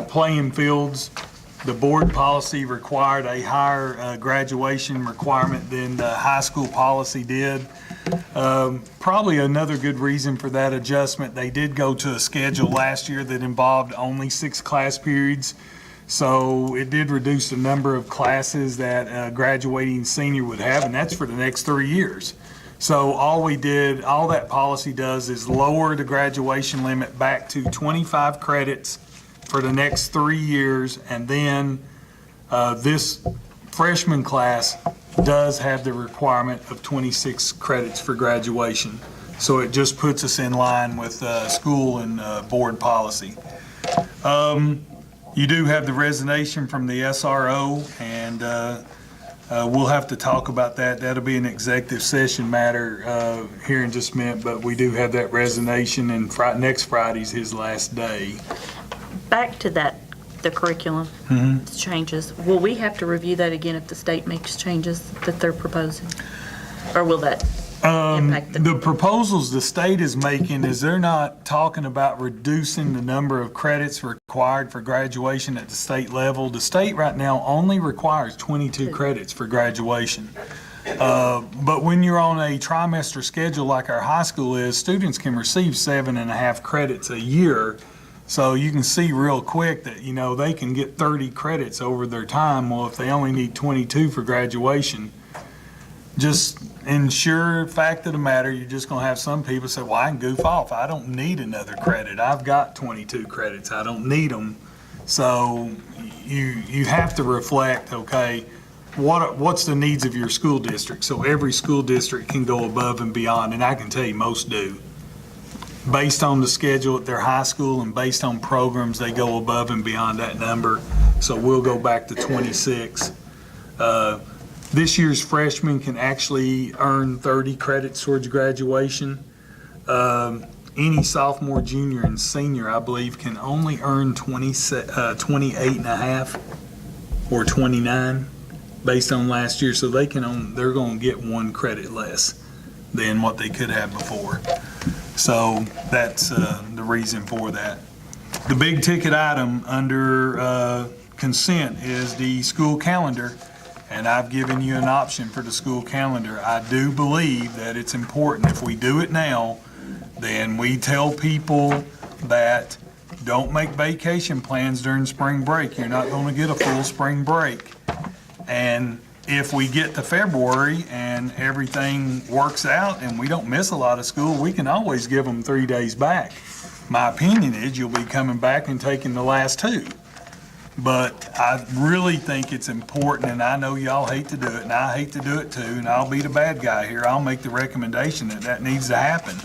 S7: playing fields. The board policy required a higher graduation requirement than the high school policy did. Probably another good reason for that adjustment, they did go to a schedule last year that involved only 6 class periods. So it did reduce the number of classes that a graduating senior would have, and that's for the next 3 years. So all that policy does is lower the graduation limit back to 25 credits for the next 3 years, and then this freshman class does have the requirement of 26 credits for graduation. So it just puts us in line with school and board policy. You do have the resignation from the SRO, and we'll have to talk about that. That'll be an executive session matter here in just a minute, but we do have that resignation, and next Friday's his last day.
S1: Back to that, the curriculum changes. Will we have to review that again if the state makes changes that they're proposing? Or will that impact
S7: The proposals the state is making is they're not talking about reducing the number of credits required for graduation at the state level. The state right now only requires 22 credits for graduation. But when you're on a trimester schedule like our high school is, students can receive 7.5 credits a year. So you can see real quick that, they can get 30 credits over their time. Well, if they only need 22 for graduation, just ensure fact of the matter, you're just going to have some people say, well, I can goof off. I don't need another credit. I've got 22 credits. I don't need them. So you have to reflect, okay, what's the needs of your school district? So every school district can go above and beyond, and I can tell you most do. Based on the schedule at their high school and based on programs, they go above and beyond that number. So we'll go back to 26. This year's freshmen can actually earn 30 credits towards graduation. Any sophomore, junior, and senior, I believe, can only earn 28.5 or 29 based on last year. So they're going to get 1 credit less than what they could have before. So that's the reason for that. The big ticket item under consent is the school calendar, and I've given you an option for the school calendar. I do believe that it's important, if we do it now, then we tell people that don't make vacation plans during spring break. You're not going to get a full spring break. And if we get to February and everything works out and we don't miss a lot of school, we can always give them 3 days back. My opinion is you'll be coming back and taking the last 2. But I really think it's important, and I know y'all hate to do it, and I hate to do it too, and I'll be the bad guy here. I'll make the recommendation that that needs to happen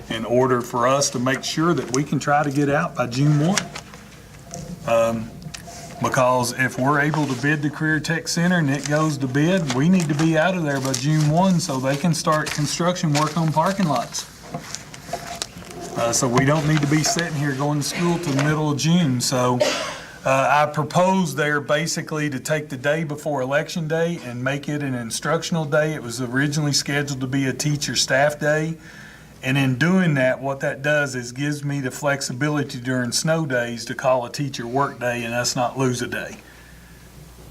S7: in order for us to make sure that we can try to get out by June 1. Because if we're able to bid the Career Tech Center and it goes to bid, we need to be out of there by June 1 so they can start construction work on parking lots. So we don't need to be sitting here going to school till the middle of June. So I propose there basically to take the day before Election Day and make it an instructional day. It was originally scheduled to be a teacher staff day. And in doing that, what that does is gives me the flexibility during snow days to call a teacher work day and us not lose a day.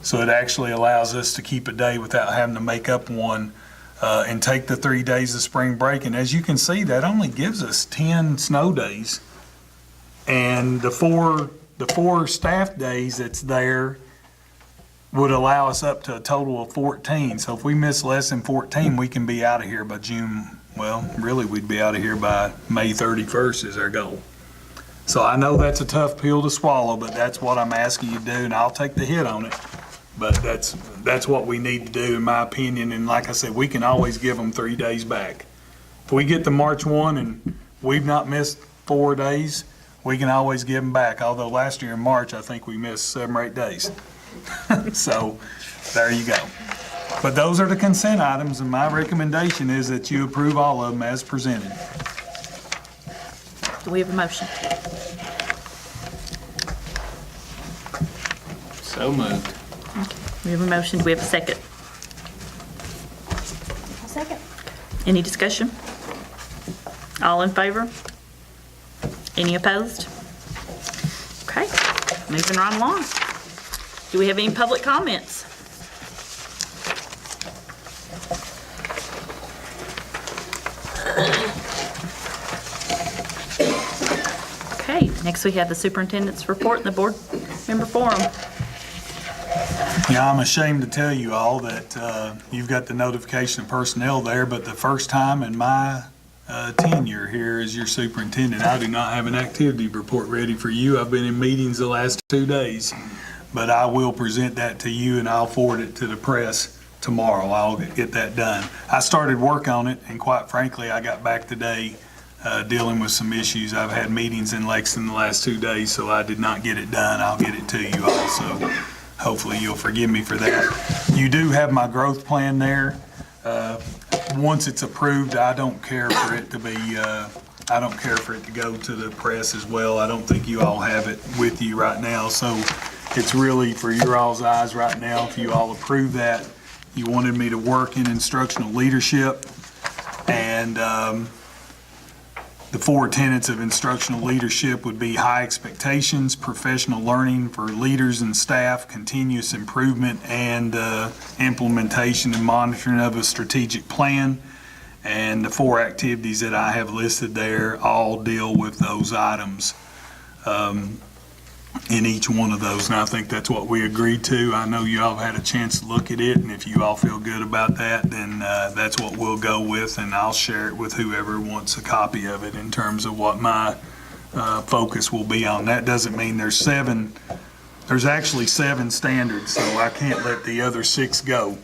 S7: So it actually allows us to keep a day without having to make up one and take the 3 days of spring break. And as you can see, that only gives us 10 snow days. And the four staff days that's there would allow us up to a total of 14. So if we miss less than 14, we can be out of here by June. Well, really, we'd be out of here by May 31st is our goal. So I know that's a tough pill to swallow, but that's what I'm asking you to do, and I'll take the hit on it. But that's what we need to do, in my opinion. And like I said, we can always give them 3 days back. If we get to March 1 and we've not missed 4 days, we can always give them back. Although last year in March, I think we missed 7 or 8 days. So there you go. But those are the consent items, and my recommendation is that you approve all of them as presented.
S1: Do we have a motion?
S6: So moved.
S1: We have a motion. Do we have a second?
S11: I'll second.
S1: Any discussion? All in favor? Any opposed? Okay, moving right along. Do we have any public comments? Okay, next we have the superintendent's report and the board member forum.
S7: Yeah, I'm ashamed to tell you all that you've got the notification of personnel there, but the first time in my tenure here as your superintendent, I do not have an activity report ready for you. I've been in meetings the last 2 days, but I will present that to you and I'll forward it to the press tomorrow. I'll get that done. I started work on it, and quite frankly, I got back today dealing with some issues. I've had meetings in Lexington the last 2 days, so I did not get it done. I'll get it to you also. Hopefully you'll forgive me for that. You do have my growth plan there. Once it's approved, I don't care for it to be, I don't care for it to go to the press as well. I don't think you all have it with you right now. So it's really for your all's eyes right now. If you all approve that, you wanted me to work in instructional leadership, and the 4 tenets of instructional leadership would be high expectations, professional learning for leaders and staff, continuous improvement, and implementation and monitoring of a strategic plan. And the 4 activities that I have listed there all deal with those items in each one of those. And I think that's what we agreed to. I know you all had a chance to look at it, and if you all feel good about that, then that's what we'll go with, and I'll share it with whoever wants a copy of it in terms of what my focus will be on. That doesn't mean there's actually 7 standards, so I can't let the other 6 go.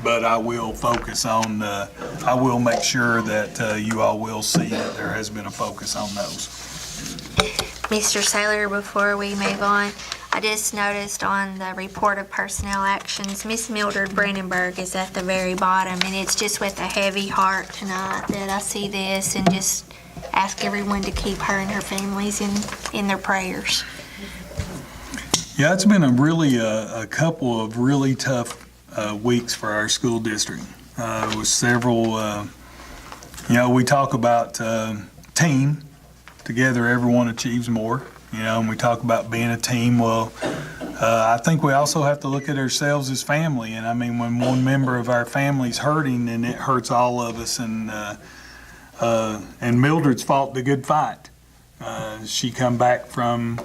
S7: But I will focus on, I will make sure that you all will see that there has been a focus on those.
S5: Mr. Saylor, before we move on, I just noticed on the report of personnel actions, Miss Mildred Brandenburg is at the very bottom, and it's just with a heavy heart tonight that I see this, and just ask everyone to keep her and her families in their prayers.
S7: Yeah, it's been a couple of really tough weeks for our school district with several, we talk about team. Together, everyone achieves more, and we talk about being a team. Well, I think we also have to look at ourselves as family. And I mean, when one member of our family's hurting, then it hurts all of us. And Mildred's fought the good fight. She come back from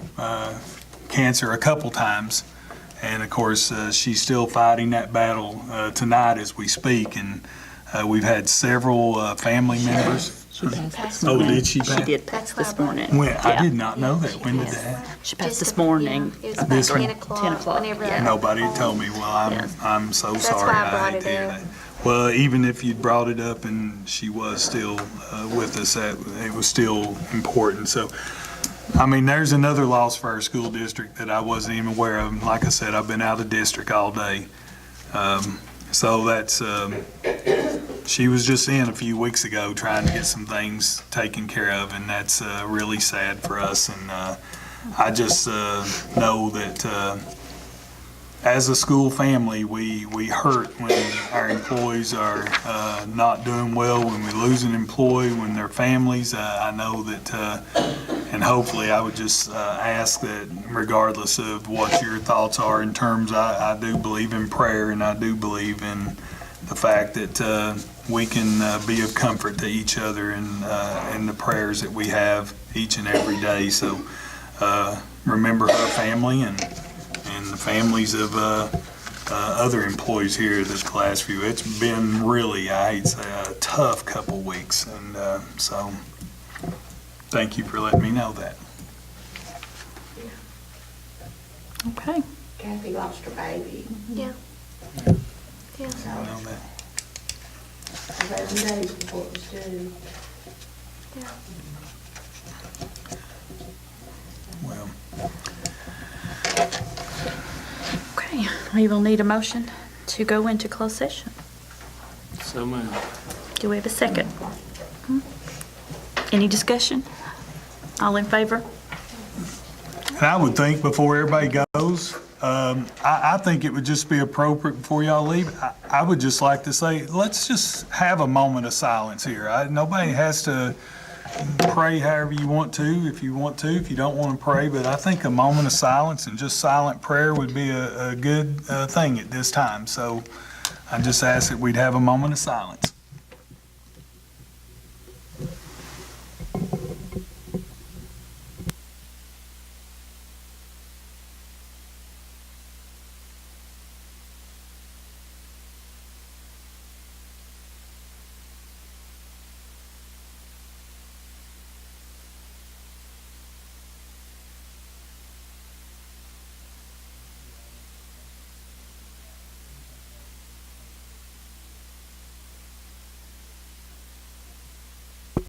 S7: cancer a couple times. And of course, she's still fighting that battle tonight as we speak. And We've had several family members.
S1: She passed this
S7: Oh,
S1: morning.
S7: did she pass?
S1: She did pass this morning.
S7: When, I
S1: Yeah.
S7: did not know that. When did that happen?
S1: She passed this morning.
S5: It was about
S7: This
S5: 10
S7: one?
S5: o'clock.
S1: 10 o'clock,
S5: Whenever
S1: yeah.
S5: I
S7: Nobody
S5: called.
S7: told me. Well,
S1: Yes.
S7: I'm so
S5: That's
S7: sorry.
S5: why I brought
S7: hate
S5: it
S7: to hear
S5: up.
S7: that. Well, even if you'd brought it up and she was still with us, that it was still important. So, I mean, there's another loss for our school district that I wasn't even aware of. Like I said, I've been out of district all day. So that's, she was just in a few weeks ago trying to get some things taken care of, and that's really sad for us. And I just know that as a school family, we hurt when our employees are not doing well, when we lose an employee, when their families. I know that, and hopefully I would just ask that regardless of what your thoughts are in terms, I do believe in prayer, and I do believe in the fact that we can be of comfort to each other in the prayers that we have each and every day. So remember her family and the families of other employees here this last few. It's been really, I hate to say, a tough couple weeks, and so thank you for letting me know that.
S1: Okay.
S2: Kathy lost her baby.
S5: Yeah. Yeah.
S7: I know that.
S2: 11 days before it was due.
S7: Well,
S1: Okay, we will need a motion to go into closed session.
S6: So moved.
S1: Do we have a second? Any discussion? All in favor?
S7: and I would think before everybody goes, I think it would just be appropriate before y'all leave. I would just like to say, let's just have a moment of silence here. Nobody has to pray however you want to, if you want to, if you don't want to pray, but I think a moment of silence and just silent prayer would be a good thing at this time. So I just ask that we'd have a moment of silence.